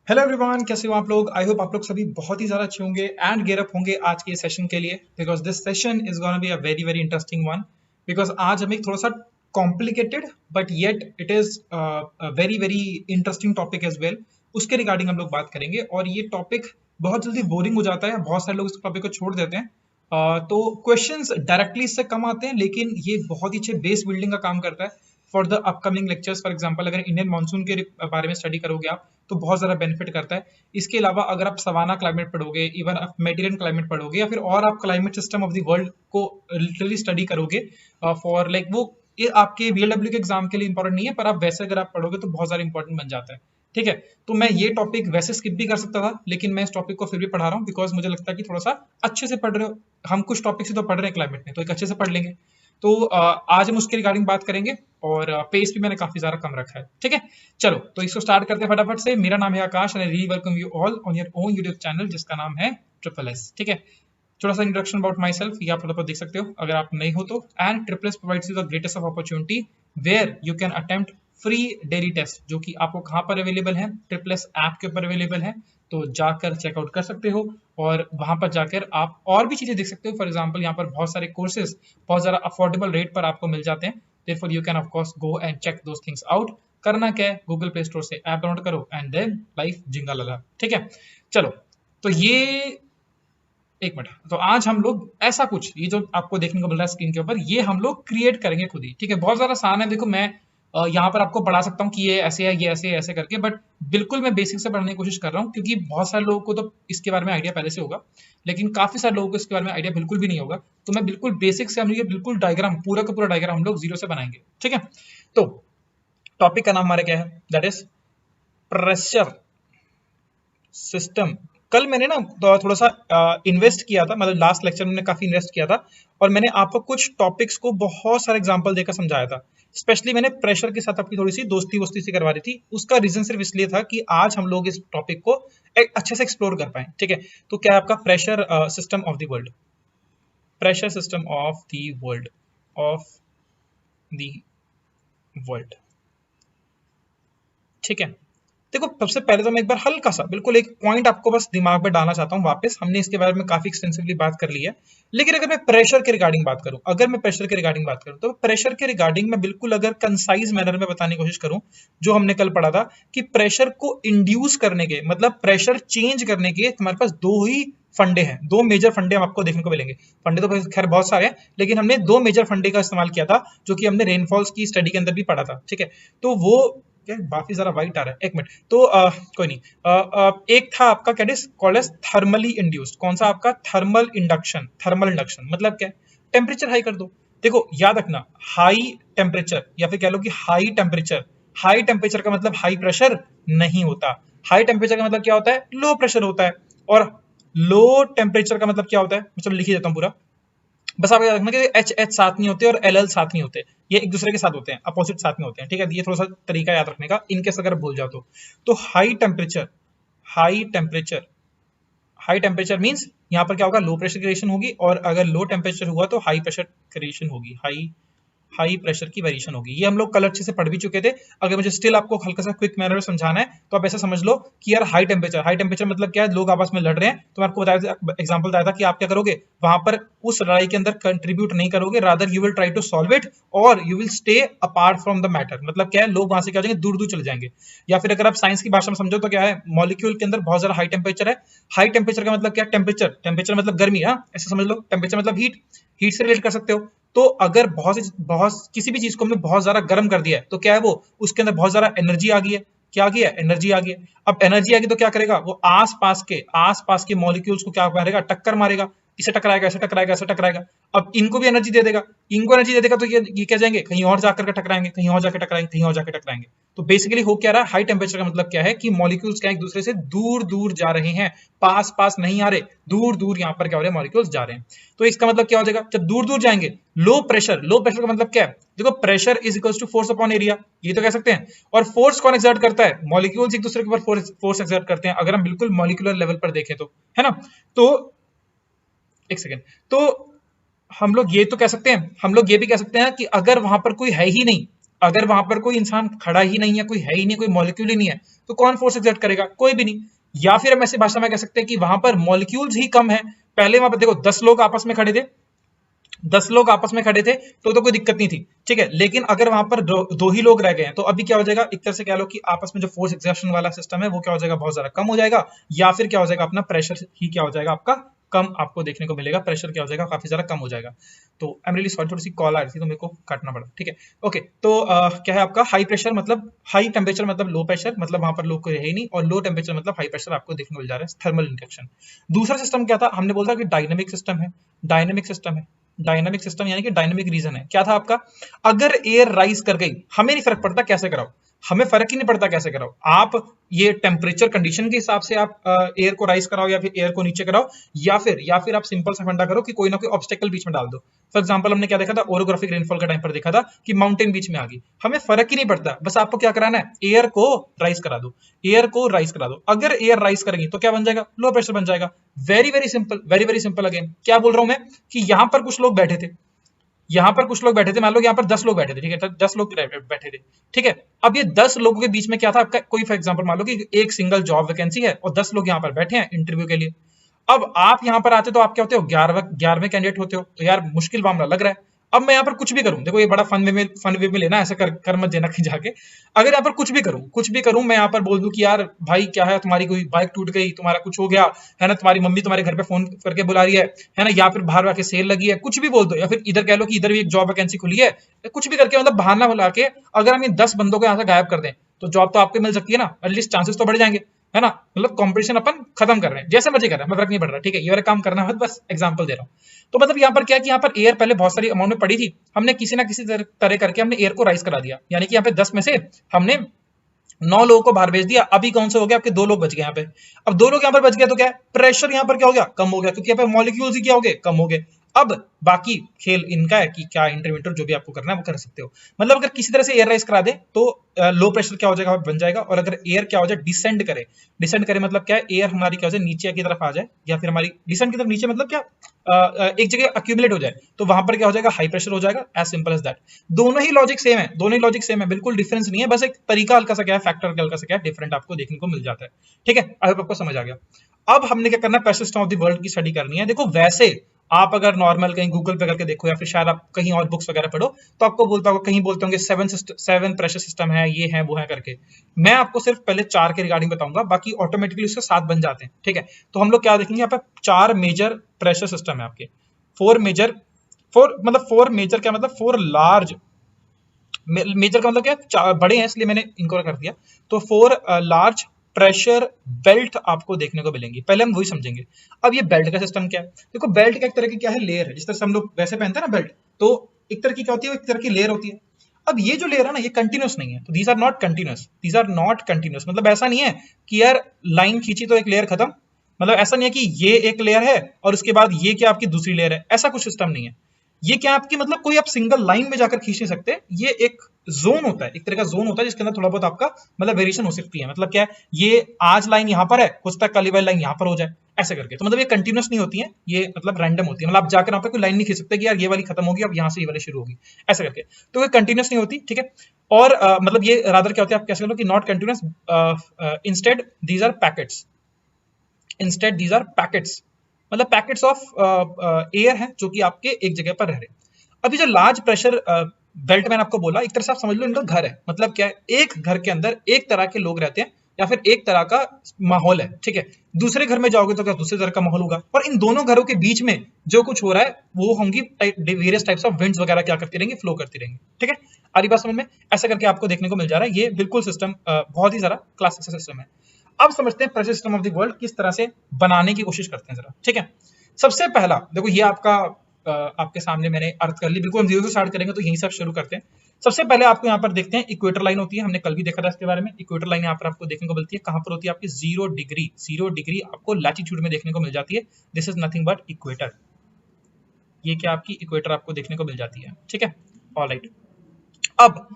Hello everyone, कैसे हो आप लोग। आई होप आप लोग सभी बहुत ही ज़्यादा अच्छे होंगे एंड गेयर अप होंगे आज के सेशन के लिए, because this session is gonna be a very very interesting one. Because आज हम एक थोड़ा सा complicated but yet it is very very interesting topic as well. उसके रिगार्डिंग हम लोग बात करेंगे और ये टॉपिक बहुत जल्दी बोरिंग हो जाता है, बहुत सारे लोग इस टॉपिक को छोड़ देते हैं। तो क्वेश्चंस डायरेक्टली इससे कम आते हैं, लेकिन ये बहुत ही अच्छे बेस बिल्डिंग का काम करता है for the upcoming lectures. For example, अगर इंडियन मानसून के बारे में स्टडी करोगे आप तो बहुत ज़्यादा बेनिफिट करता है। इसके अलावा अगर आप सवाना क्लाइमेट पढ़ोगे, इवन आप मेडिटेरियन क्लाइमेट पढ़ोगे, या फिर और आप climate system of the world को लिटरली स्टडी करोगे फॉर लाइक वो, ये आपके बीएलडब्ल्यू के एग्जाम के लिए इंपॉर्टेंट नहीं है, पर आप वैसे अगर आप पढ़ोगे तो बहुत ज़्यादा इंपॉर्टेंट बन जाता है। ठीक है, तो मैं ये टॉपिक वैसे स्किप भी कर सकता था, लेकिन मैं इस टॉपिक को फिर भी पढ़ा रहा हूँ बिकॉज मुझे लगता है कि थोड़ा सा अच्छे से पढ़ रहे हो। हम कुछ टॉपिक से तो पढ़ रहे हैं क्लाइमेट में, तो एक अच्छे से पढ़ लेंगे। तो आज हम उसके रिगार्डिंग बात करेंगे और पेस भी मैंने काफी ज्यादा कम रखा है। ठीक है, चलो तो इसको स्टार्ट करते हैं फटाफट से। मेरा नाम है Akash and I really welcome you all on your own YouTube channel जिसका नाम है ट्रिपल एस। ठीक है, थोड़ा सा इंट्रोडक्शन अबाउट माई सेल्फ, ये आप थोड़ा देख सकते हो अगर आप नहीं हो तो। And triple S provides you the greatest of opportunity where you can attempt free daily test, जो कि आपको कहाँ पर अवेलेबल है, ट्रिपल एस ऐप के ऊपर अवेलेबल है। तो जाकर चेकआउट कर सकते हो और वहां पर जाकर आप और भी चीजें देख सकते हो। फॉर एग्जाम्पल, यहाँ पर बहुत सारे कोर्सेज बहुत ज्यादा अफोर्डेबल रेट पर आपको मिल जाते हैं। Therefore you can of course go and check those things out. करना क्या है, गूगल प्ले स्टोर से ऐप डाउनलोड करो एंड देन लाइफ जिंगा लगा। ठीक है, चलो तो ये एक मिनट। तो आज हम लोग ऐसा कुछ, ये जो आपको देखने को मिल रहा है स्क्रीन के ऊपर, ये हम लोग क्रिएट करेंगे खुद ही। ठीक है, बहुत ज्यादा आसान है। देखो मैं यहाँ पर आपको पढ़ा सकता हूँ कि ये ऐसे है, ये ऐसे ऐसे करके, बट बिल्कुल मैं बेसिक से पढ़ने की कोशिश कर रहा हूँ, क्योंकि बहुत सारे लोगों को तो इसके बारे में आइडिया पहले से होगा, लेकिन काफी सारे लोगों को इसके बारे में आइडिया बिल्कुल भी नहीं होगा। तो मैं बिल्कुल बेसिक से, हम ये बिल्कुल डायग्राम, पूरा का पूरा डायग्राम हम लोग जीरो से बनाएंगे। ठीक है, तो टॉपिक का नाम हमारा क्या है, दैट इज प्रेशर सिस्टम। कल मैंने ना थोड़ा सा इन्वेस्ट किया था, मतलब लास्ट लेक्चर में मैंने काफी इन्वेस्ट किया था और मैंने आपको कुछ टॉपिक्स को बहुत सारे एग्जांपल देकर समझाया था। स्पेशली मैंने प्रेशर के साथ अपनी थोड़ी सी दोस्ती वोस्ती सी करवा रही थी। उसका रीजन सिर्फ इसलिए था कि आज हम लोग इस टॉपिक को एक अच्छे से एक्सप्लोर कर पाए। ठीक है, तो क्या है आपका pressure system of the world, pressure system of the world, of the world. ठीक है, देखो सबसे पहले तो मैं एक बार हल्का सा बिल्कुल एक पॉइंट आपको बस दिमाग में डालना चाहता हूँ वापस। हमने इसके बारे में काफी एक्सटेंसिवली बात कर ली है, लेकिन अगर मैं प्रेशर के रिगार्डिंग बात करूं, तो प्रेशर के रिगार्डिंग मैं बिल्कुल अगर कंसाइज मैनर में बताने की कोशिश करूं, जो हमने कल पढ़ा था कि प्रेशर को इंड्यूस करने के, मतलब प्रेशर चेंज करने के हमारे पास दो ही फंडे हैं, दो मेजर फंडे हम आपको देखने को मिलेंगे। फंडे तो खैर बहुत सारे हैं, लेकिन हमने दो मेजर फंडे का इस्तेमाल किया था, जो कि हमने रेनफॉल्स की स्टडी के अंदर भी पढ़ा था। ठीक है, तो वो क्या काफी जरा वाइट आ रहा है, एक मिनट। तो कोई नहीं। एक था आपका क्या कॉल्ड एज थर्मली इंड्यूस्ड। कौन सा आपका, थर्मल इंडक्शन। थर्मल इंडक्शन मतलब क्या, टेम्परेचर हाई कर दो। देखो याद रखना, हाई टेम्परेचर या फिर कह लो कि हाई टेम्परेचर, हाई टेम्परेचर का मतलब हाई प्रेशर नहीं होता। हाई टेम्परेचर का मतलब क्या होता है, लो प्रेशर होता है। और लो टेम्परेचर का मतलब क्या होता है, चलो लिख ही देता हूँ पूरा। बस आप याद रखना कि एच एच साथ नहीं होते और एल एल साथ नहीं होते, ये एक दूसरे के साथ होते हैं, अपोजिट साथ में होते हैं। ठीक है, ये थोड़ा सा तरीका याद रखने का, इनकेस अगर भूल जाओ तो high temperature, high temperature, high temperature means यहाँ पर क्या होगा, लो प्रेशर क्रिएशन होगी, और अगर लो टेम्परेचर हुआ तो हाई प्रेशर क्रिएशन होगी, हाई प्रेशर की वेरिएशन होगी। ये हम लोग कल अच्छे से पढ़ भी चुके थे। अगर मुझे स्टिल आपको हल्का सा क्विक मैनर में समझाना है तो आप ऐसा समझ लो कि यार हाई टेम्परेचर मतलब क्या है, लोग आपस में लड़ रहे हैं, तो मैं आपको बताया एग्जांपल बताया था कि आप क्या करोगे, वहां पर उस लड़ाई के अंदर कंट्रीब्यूट नहीं करोगे, rather you will try to solve it और you will stay apart from the matter. मतलब क्या है, लोग वहां से क्या हो जाएंगे, दूर दूर चले जाएंगे। या फिर अगर आप साइंस की भाषा में समझो तो क्या है, मॉलिक्यूल के अंदर बहुत ज्यादा हाई टेम्परेचर है। हाई टेम्परेचर का मतलब क्या, टेम्परेचर मतलब गर्मी, हाँ ऐसे समझ लो। टेम्परेचर मतलब हीट से रिलेट कर सकते हो। तो अगर बहुत किसी भी चीज को हमने बहुत ज्यादा गर्म कर दिया है तो क्या है, वो उसके अंदर बहुत ज्यादा एनर्जी आ गई है। क्या आ गई है, एनर्जी आ गई है। अब एनर्जी आ गई तो क्या करेगा, वो आस पास के मॉलिक्यूल्स को क्या मारेगा, टक्कर मारेगा। इसे टकराएगा, ऐसे टकराएगा, ऐसे टकराएगा। अब इनको भी एनर्जी दे देगा, इनको एनर्जी दे देगा, तो ये क्या जाएंगे, कहीं और जाकर के टकराएंगे, कहीं और जाकर टकराएंगे, कहीं और जाकर टकराएंगे। तो बेसिकली हो क्या रहा है, हाई टेम्परेचर का मतलब क्या है कि मॉलिक्यूल्स क्या एक दूसरे से दूर दूर जा रहे हैं, पास पास नहीं आ रहे, दूर दूर यहाँ पर क्या हो रहे हैं, मॉलिक्यूल्स जा रहे हैं। तो इसका मतलब क्या हो जाएगा, जब दूर दूर जाएंगे, लो प्रेशर का मतलब क्या है, देखो pressure is equals to force upon area, ये तो कह सकते हैं। और फोर्स कौन एक्सर्ट करता है, मॉलिक्यूल्स एक दूसरे के ऊपर फोर्स एक्सर्ट करते हैं, अगर हम बिल्कुल मॉलिक्यूलर लेवल पर देखें तो, है ना। तो एक सेकेंड, तो हम लोग ये तो कह सकते हैं, हम लोग ये भी कह सकते हैं कि अगर वहां पर कोई है ही नहीं, अगर वहां पर कोई इंसान खड़ा ही नहीं है, कोई है ही नहीं, कोई मॉलिक्यूल ही नहीं है, तो कौन फोर्स एक्सर्ट करेगा? कोई भी नहीं। या फिर हम ऐसी भाषा में कह सकते हैं कि वहां पर मॉलिक्यूल्स ही कम है। पहले वहां पर देखो 10 लोग आपस में खड़े थे, 10 लोग आपस में खड़े थे तो कोई दिक्कत नहीं थी, ठीक है। लेकिन अगर वहां पर दो ही लोग रह गए हैं तो अभी क्या हो जाएगा, एक तरह से कह लो कि आपस में जो फोर्स एक्सर्शन वाला सिस्टम है वो क्या हो जाएगा, बहुत ज्यादा कम हो जाएगा। या फिर क्या हो जाएगा, अपना प्रेशर ही क्या हो जाएगा आपका कम आपको देखने को मिलेगा, प्रेशर क्या हो जाएगा, काफी ज्यादा कम हो जाएगा। तो आई एम रियली सॉरी, थोड़ी सी कॉल आ रही थी तो मेरे को काटना पड़ा, ठीक है। ओके, तो क्या है आपका हाई प्रेशर मतलब हाई टेम्परेचर मतलब लो प्रेशर, मतलब वहां पर लोग कोई है ही नहीं, और लो टेम्परेचर मतलब हाई प्रेशर आपको देखने को मिल जा रहा है, थर्मल इंडक्शन। दूसरा सिस्टम क्या था, हमने बोला कि डायनेमिक सिस्टम है। डायनेमिक सिस्टम है, डायनामिक सिस्टम यानी कि डायनामिक रीजन है। क्या था आपका, अगर एयर राइज कर गई, हमें नहीं फर्क पड़ता कैसे कराओ, हमें फर्क ही नहीं पड़ता कैसे कराओ, आप ये टेम्परेचर कंडीशन के हिसाब से आप एयर को राइज कराओ या फिर एयर को नीचे कराओ, या फिर आप सिंपल सा फंडा करो कि कोई ना कोई ऑब्स्टेकल बीच में डाल दो। फॉर एग्जांपल हमने क्या देखा था, ओरोग्राफिक रेनफॉल का टाइम पर देखा था कि माउंटेन बीच में आ गई, हमें फर्क ही नहीं पड़ता, बस आपको क्या कराना है, एयर को राइज करा दो, एयर को राइज करा दो। अगर एयर राइज करेंगी तो क्या बन जाएगा, लो प्रेशर बन जाएगा। Very very simple, very very simple. Again क्या बोल रहा हूं मैं, कि यहां पर कुछ लोग बैठे थे, यहां पर कुछ लोग बैठे थे, मान लो यहां पर 10 लोग बैठे थे, ठीक है, 10 लोग बैठे थे, ठीक है। अब ये 10 लोगों के बीच में क्या था आपका, कोई फॉर एग्जांपल मान लो कि एक सिंगल जॉब वैकेंसी है और 10 लोग यहां पर बैठे हैं इंटरव्यू के लिए। अब आप यहां पर आते तो आप क्या होते हो, 11वें कैंडिडेट होते हो, तो यार मुश्किल मामला लग रहा है। अब मैं यहाँ पर कुछ भी करूं, देखो ये बड़ा फन वे में लेना, ऐसा कर मत देना कहीं जाके। अगर यहाँ पर कुछ भी करूं, मैं यहाँ पर बोल दूं कि यार भाई क्या है, तुम्हारी कोई बाइक टूट गई, तुम्हारा कुछ हो गया है ना, तुम्हारी मम्मी तुम्हारे घर पे फोन करके बुला रही है ना, या फिर बाहर आके सेल लगी है, कुछ भी बोल दो, या फिर इधर कह लो कि इधर भी एक जॉब वैकेंसी खुली है, कुछ भी करके मतलब बहाना बुला के अगर हम इन 10 बंदों को यहाँ से गायब कर दें तो जॉब तो आपको मिल सकती है ना, एटलीस्ट चांसेस तो बढ़ जाएंगे, है ना। मतलब कंपटीशन अपन खत्म कर रहे हैं, जैसे मर्जी कर रहे हैं, हमें फर्क नहीं पड़ रहा, ठीक है, ये वाला काम करना है, बस एग्जांपल दे रहा हूँ। तो मतलब यहाँ पर क्या है कि यहाँ पर एयर पहले बहुत सारी अमाउंट में पड़ी थी, हमने किसी ना किसी तरह करके हमने एयर को राइज करा दिया, यानी कि यहाँ पे 10 में से हमने 9 लोगों को बाहर भेज दिया। अभी कौन सा हो गया, आपके 2 लोग बच गए यहाँ पे। अब 2 लोग यहाँ पर बच गए तो क्या है, प्रेशर यहाँ पर क्या हो गया, कम हो गया, क्योंकि यहाँ पे मॉलिक्यूल्स ही क्या हो गए, कम हो गए। अब बाकी खेल इनका है कि क्या इंटरमीडिएट जो भी आपको करना है वो कर सकते हो। मतलब अगर किसी तरह से एयर राइज करा दे तो लो प्रेशर क्या हो जाएगा, बन जाएगा। और अगर एयर क्या हो जाए, डिसेंड करे मतलब क्या है, एयर हमारी क्या हो जाए, नीचे की तरफ आ जाए, या फिर हमारी डिसेंड की तरफ नीचे मतलब क्या, एक जगह अक्यूमुलेट हो जाए, तो वहां पर क्या हो जाएगा, हाई प्रेशर हो जाएगा, एज सिंपल एज दैट। दोनों ही लॉजिक सेम है, दोनों ही लॉजिक सेम है, बिल्कुल डिफरेंस नहीं है, बस एक तरीका हल्का सा क्या है, फैक्टर हल्का सा क्या है, डिफरेंट आपको देखने को मिल जाता है, ठीक है। आई होप आपको समझ आ गया। अब हमने क्या करना है, pressure system of the world की स्टडी करनी है। देखो वैसे आप अगर नॉर्मल कहीं गूगल पे करके देखो, या फिर शायद आप कहीं और बुक्स वगैरह पढ़ो, तो आपको बोलता होगा, कहीं बोलते होंगे 7 प्रेशर सिस्टम है, ये है वो है करके। मैं आपको सिर्फ पहले 4 के रिगार्डिंग बताऊंगा, बाकी ऑटोमेटिकली उसके 7 बन जाते हैं, ठीक है। तो हम लोग क्या देखेंगे, यहाँ पे 4 मेजर प्रेशर सिस्टम है आपके, 4 मेजर क्या मतलब 4 लार्ज, मेजर का मतलब क्या, बड़े हैं इसलिए मैंने इनको कर दिया। तो 4 लार्ज प्रेशर बेल्ट आपको देखने को मिलेंगी, पहले हम वही समझेंगे। अब ये बेल्ट का सिस्टम क्या है, देखो बेल्ट का एक तरह की क्या है, लेयर है, जिस तरह से हम लोग वैसे पहनते हैं ना बेल्ट, तो एक तरह की क्या होती है, एक तरह की लेयर होती है। अब ये जो लेयर है ना, ये कंटिन्यूस नहीं है, तो दीज आर नॉट कंटिन्यूस, मतलब ऐसा नहीं है कि यार लाइन खींची तो एक लेयर खत्म, मतलब ऐसा नहीं है कि ये एक लेयर है और उसके बाद ये क्या आपकी दूसरी लेयर है, ऐसा कुछ सिस्टम नहीं है। ये क्या आपकी मतलब कोई आप सिंगल लाइन में जाकर खींच नहीं सकते, ये एक जोन होता है, एक तरह का जोन होता है, जिसके अंदर थोड़ा बहुत आपका मतलब वेरिएशन हो सकती है। मतलब क्या है, ये आज लाइन यहाँ पर है, हो सकता है कल वाली लाइन यहाँ पर हो जाए, ऐसे करके। तो मतलब ये कंटिन्यूस नहीं होती है, ये मतलब रैंडम होती है, मतलब आप जाकर यहाँ पे कोई लाइन नहीं खींच सकते कि यार ये वाली खत्म होगी अब यहाँ से ये वाली शुरू होगी, ऐसे करके। तो ये कंटिन्यूस नहीं होती, ठीक है। और मतलब ये रादर क्या होती है, आप कैसे कह लो कि not continuous, instead these are packets, मतलब पैकेट्स ऑफ एयर है जो कि आपके एक जगह पर रह रहे हैं। अभी जो लार्ज प्रेशर बेल्ट मैंने आपको बोला, एक तरह से आप समझ लो इनका घर है, मतलब क्या है, एक घर के अंदर एक तरह के लोग रहते हैं या फिर एक तरह का माहौल है, ठीक है। दूसरे घर में जाओगे तो क्या दूसरे तरह का माहौल होगा, और इन दोनों घरों के बीच में जो कुछ हो रहा है वो होंगी वेरियस टाइप्स ऑफ विंड्स वगैरह क्या करती रहेंगी, फ्लो करती रहेंगी, ठीक है। आरी बात समझ में, ऐसा करके आपको देखने को मिल जा रहा है। ये बिल्कुल सिस्टम बहुत ही सारा क्लासिक सिस्टम है। अब समझते हैं pressure system of the world किस तरह से बनाने की कोशिश करते हैं जरा, ठीक है। सबसे पहला देखो, ये आपका आपके सामने मैंने अर्थ कर ली, बिल्कुल हम जीरो से स्टार्ट करेंगे तो यहीं से शुरू करते हैं। सबसे पहले आपको यहाँ पर देखते हैं इक्वेटर लाइन होती है, हमने कल भी देखा था इसके बारे में। इक्वेटर लाइन यहाँ पर आपको देखने को मिलती है, कहां पर होती है आपकी 0 डिग्री आपको लैटिट्यूड में देखने को मिल जाती है। This is nothing but equator, ये क्या आपकी इक्वेटर आपको देखने को मिल जाती है, ठीक है। ऑलराइट, अब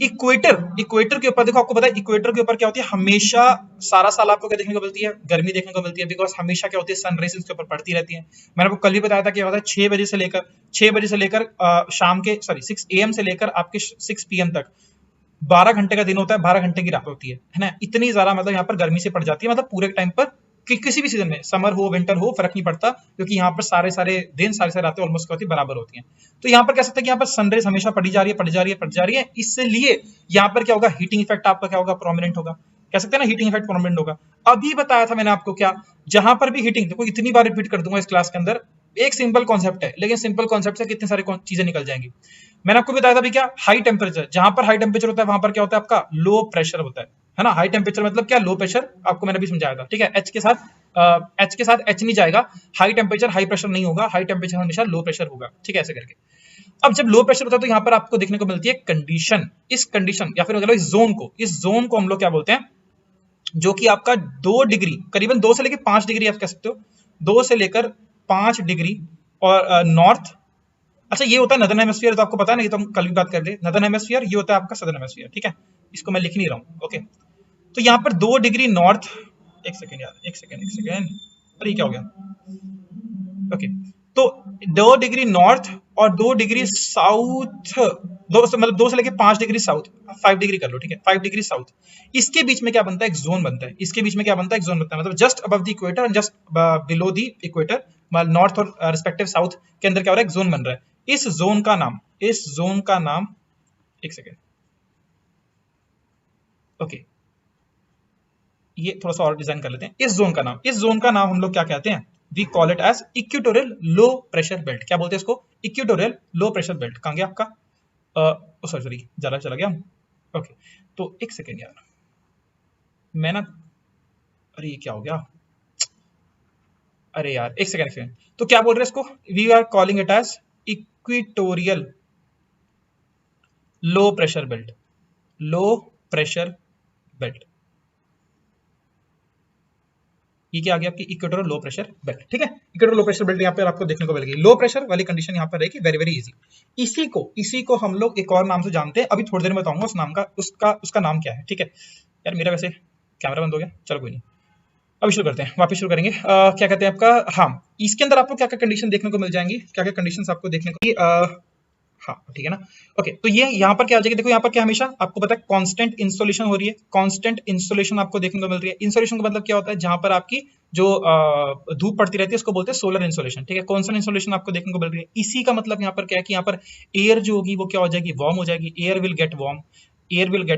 इक्वेटर के ऊपर देखो, आपको पता है इक्वेटर के ऊपर क्या होती है, हमेशा सारा साल आपको क्या देखने को मिलती है, गर्मी देखने को मिलती है, बिकॉज हमेशा क्या होती है, सनराइज इसके ऊपर पड़ती रहती है। मैंने आपको कल भी बताया था क्या होता है, 6 बजे से लेकर शाम के 6 AM से लेकर आपके 6 PM तक 12 घंटे का दिन होता है, 12 घंटे की रात होती है ना। इतनी ज्यादा मतलब यहाँ पर गर्मी से पड़ जाती है, मतलब पूरे टाइम पर किसी भी सीजन में, समर हो विंटर हो फर्क नहीं पड़ता, क्योंकि यहाँ पर सारे सारे दिन सारे सारे रातें ऑलमोस्ट होती बराबर होती हैं। तो यहाँ पर कह सकते हैं कि यहाँ पर सनरेज हमेशा पड़ी जा रही है, पड़ी जा रही है, पड़ी जा रही है, इसलिए यहाँ पर क्या होगा, हीटिंग इफेक्ट आपका क्या होगा, प्रोमिनेंट होगा। कह सकते हैं ना हीटिंग इफेक्ट प्रोमिनेंट होगा। अभी बताया था मैंने आपको क्या, जहां पर भी हीटिंग, देखो इतनी बार रिपीट कर दूंगा इस क्लास के अंदर, एक सिंपल कॉन्सेप्ट है, लेकिन सिंपल कॉन्सेप्ट से कितने सारे चीजें निकल जाएंगी। मैंने आपको बताया था भी क्या, हाई टेम्परेचर, जहां पर हाई टेम्परेचर होता है वहां पर क्या होता है, आपका लो प्रेशर होता है ना। हाई टेम्परेचर मतलब क्या, लो प्रेशर, आपको मैंने भी समझाया था, ठीक है। एच के साथ एच नहीं जाएगा, हाई टेम्परेचर हाई प्रेशर नहीं होगा, हाई टेम्परेचर हमेशा लो प्रेशर होगा, ठीक है, ऐसे करके। अब जब लो प्रेशर होता है तो यहाँ पर आपको देखने को मिलती है कंडीशन, इस कंडीशन या फिर इस जोन को हम लोग क्या बोलते हैं, जो कि आपका 2 डिग्री, करीबन 2 से लेकर 5 डिग्री आप कह सकते हो, 2 से लेकर 5 डिग्री और नॉर्थ, अच्छा ये होता है नदर्न हेमिस्फीयर, तो आपको पता है ना, ये तो हम कल भी बात कर ले, नदर्न हेमिस्फीयर ये होता है आपका सदर्न हेमिस्फीयर, ठीक है, इसको मैं लिख नहीं रहा हूँ, ओके। तो यहाँ पर 2 डिग्री नॉर्थ, एक सेकेंड यार, एक सेकेंड, अरे क्या हो गया, ओके। तो 2 डिग्री नॉर्थ और 2 डिग्री साउथ, मतलब 2 से लेके 5 डिग्री साउथ, 5 डिग्री कर लो, ठीक है, 5 डिग्री साउथ, इसके बीच में क्या बनता है, एक जोन बनता है, इसके बीच में क्या बनता है, एक जोन बनता है, मतलब just above the equator and just below the equator, north और रिस्पेक्टिव साउथ के अंदर क्या हो रहा है, एक जोन बन रहा है। इस जोन का नाम, एक सेकेंड, ओके, ये थोड़ा सा और डिजाइन कर लेते हैं। इस जोन का नाम हम लोग क्या कहते हैं, we call it as equatorial low pressure belt. क्या बोलते हैं इसको, इक्वेटोरियल लो प्रेशर बेल्ट। कहां गया आपका, सॉरी ज्यादा चला गया, ओके। तो एक सेकेंड यार, मैं ना, अरे ये क्या हो गया, अरे यार एक सेकेंड, तो क्या बोल रहे हैं इसको, we are calling it as equatorial low pressure belt, low pressure belt. ये क्या आ गया आपकी, इक्वेटोरियल लो प्रेशर बेल्ट, ठीक है। इक्वेटोरियल लो प्रेशर बेल्ट यहाँ पे आपको देखने को मिलेगी, लो प्रेशर वाली कंडीशन यहाँ पर रहेगी, वेरी वेरी इजी। इसी को हम लोग एक और नाम से जानते हैं, अभी थोड़ी देर में बताऊंगा उस नाम का, उसका नाम क्या है, ठीक है। यार मेरा वैसे कैमरा बंद हो गया, चलो कोई नहीं, अभी शुरू करते हैं, वापस शुरू करेंगे। क्या कहते हैं आपका, हाँ, इसके अंदर आपको क्या क्या कंडीशन देखने को मिल जाएंगी, क्या क्या कंडीशन आपको देखने को, हाँ ठीक है ना, ओके। तो ये यहाँ पर क्या आ जाएगी, देखो यहाँ पर क्या, हमेशा आपको पता है कांस्टेंट इंसोलेशन हो रही है, कांस्टेंट इंसोलेशन आपको देखने को मिल रही है। इंसोलेशन का मतलब क्या होता है, जहां पर आपकी जो धूप पड़ती रहती है उसको बोलते हैं सोलर इंसोलेशन, ठीक है। कांस्टेंट इंसोलेशन आपको देखने को मिल रही है। इसी का मतलब यहाँ पर क्या है कि यहाँ पर एयर जो होगी वो क्या हो जाएगी, वार्म हो जाएगी, एयर विल गेट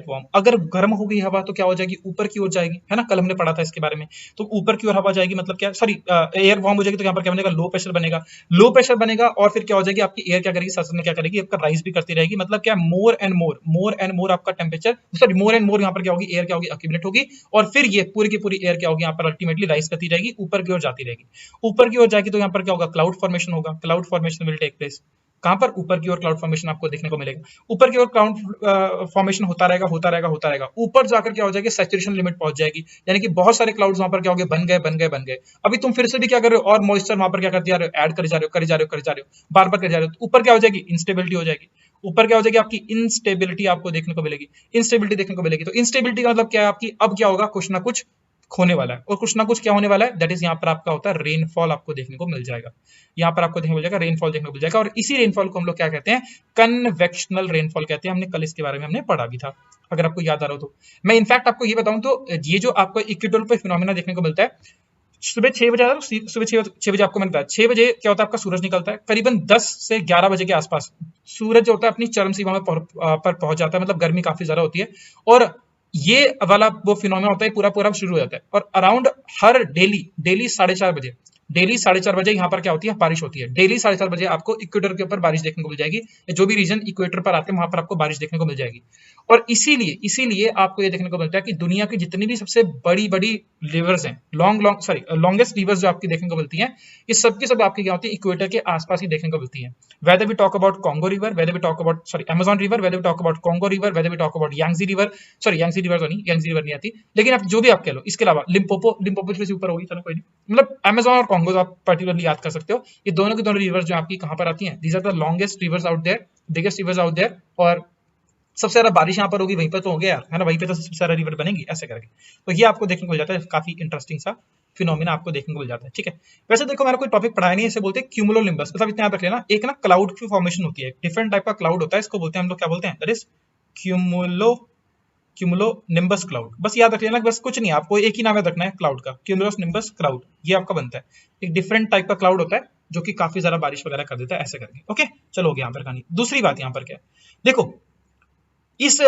वार्म, अगर गर्म हो गई हवा तो क्या हो जाएगी, ऊपर की ओर जाएगी, है ना, कल हमने पढ़ा था इसके बारे में। तो ऊपर की ओर हवा जाएगी, मतलब क्या, सॉरी, एयर वार्म हो जाएगी, तो यहाँ पर क्या बनेगा, लो प्रेशर बनेगा, और फिर क्या हो जाएगी, आपकी एयर क्या करेगी, साथ में क्या करेगी, आपका राइज भी करती रहेगी, मतलब क्या, मोर एंड मोर आपका temperature, sorry more and more यहाँ पर क्या होगी, एयर क्या होगी, अक्यूमुलेट होगी, और फिर ये पूरी की पूरी एयर क्या होगी, यहाँ पर अल्टीमेटली राइज करती रहेगी, ऊपर की ओर जाती रहेगी। ऊपर की ओर जाएगी तो यहाँ पर क्या होगा, क्लाउड फॉर्मेशन होगा, cloud formation will take place. कहां पर, ऊपर की ओर क्लाउड फॉर्मेशन आपको देखने को मिलेगा। ऊपर की ओर क्लाउड फॉर्मेशन होता रहेगा, ऊपर जाकर क्या हो जाएगी, सैचुरेशन लिमिट पहुंच जाएगी, यानी कि बहुत सारे क्लाउड्स वहां पर क्या हो गए, बन गए। अभी तुम फिर से भी क्या कर रहे हो, और मॉइस्चर वहां पर क्या करते जा रहे हो, ऐड करे जा रहे हो, बार बार कर जा रहे हो, तो ऊपर क्या हो जाएगी, इंस्टेबिलिटी हो जाएगी, ऊपर क्या हो जाएगी, आपकी इंस्टेबिलिटी आपको देखने को मिलेगी, तो इंस्टेबिलिटी का मतलब क्या है, आपकी अब क्या होगा, कुछ ना कुछ होने वाला है, और कुछ ना कुछ क्या होने वाला है, दैट इज यहाँ पर आपका होता है रेनफॉल, आपको देखने को मिल जाएगा, यहाँ पर आपको देखने को मिल जाएगा, रेनफॉल देखने को मिल जाएगा। और इसी रेनफॉल को हम लोग क्या कहते हैं, कन्वेक्शनल रेनफॉल कहते हैं। हमने कल इसके बारे में हमने पढ़ा भी था, अगर आपको याद आ रहा हो तो। मैं इनफैक्ट आपको ये बताऊं तो, ये जो आपको इक्वेटोरियल पे फिनोमेना देखने को मिलता है, सुबह 6 बजे, सुबह 6 बजे आपको मिलता है, 6 बजे क्या होता है, आपका सूरज निकलता है, करीबन 10 से 11 बजे के आसपास सूरज जो होता है अपनी चरम सीमा में पर पहुंच जाता है, मतलब गर्मी काफी ज्यादा होती है, और ये वाला वो फिनोमेना होता है, पूरा शुरू हो जाता है, और अराउंड हर डेली 4:30 बजे यहाँ पर क्या होती है, बारिश होती है। डेली 4:30 बजे आपको इक्वेटर के ऊपर बारिश देखने को मिल जाएगी, जो भी रीजन इक्वेटर पर आते हैं वहां पर आपको बारिश देखने को मिल जाएगी। और इसीलिए आपको ये देखने को मिलता है कि दुनिया की जितनी भी सबसे बड़ी रिवर्स हैं, लॉन्गेस्ट रिवर्स जो आपकी देखने को मिलती हैं, ये सब की सब आपकी क्या होती है, इक्वेटर के आसपास ही देखने को मिलती है। Whether we talk about Congo river, whether we talk about Amazon river, whether we talk about Congo river, whether we talk about Yangtze river, Yangtze river नहीं आती, लेकिन आप जो भी आप कह लो, इसके अलावा लिम्पोपो थोड़ी सी ऊपर होगी, चलो कोई नहीं, मतलब अमेज़न और कॉन्गो आप पर्टिकुलरली याद कर सकते हो। ये दोनों की दोनों रिवर्स जो आपकी कहां पर आती हैं, these are the longest rivers out there, biggest rivers out there, और सबसे ज्यादा बारिश यहाँ पर होगी वहीं पर तो हो गया यार, है ना, वहीं पे तो सबसे ज्यादा रिवर बनेगी, ऐसे करके। तो ये आपको देखने को मिल जाता है, काफी इंटरेस्टिंग सा फिनोमिना आपको देखने को मिल जाता है, ठीक है। वैसे देखो मैंने कोई टॉपिक पढ़ाया नहीं है, इसे बोलते हैं क्यूमुलोनिम्बस, मतलब इतना याद रख लेना, एक ना क्लाउड की फॉर्मेशन होती है, डिफरेंट टाइप का क्लाउड होता है, इसको बोलते हैं हम लोग क्या बोलते हैं, that is cumulo cumulo nimbus cloud, बस याद रख लेना, बस कुछ नहीं, आपको एक ही नाम याद रखना है क्लाउड का, क्यूमुलस निम्बस क्लाउड, ये आपका बनता है। एक डिफरेंट टाइप का क्लाउड होता है जो कि काफी ज्यादा बारिश वगैरह कर देता है ऐसे करके। ओके, चलो हो गया यहाँ पर कहानी। दूसरी बात यहाँ पर क्या है, देखो इस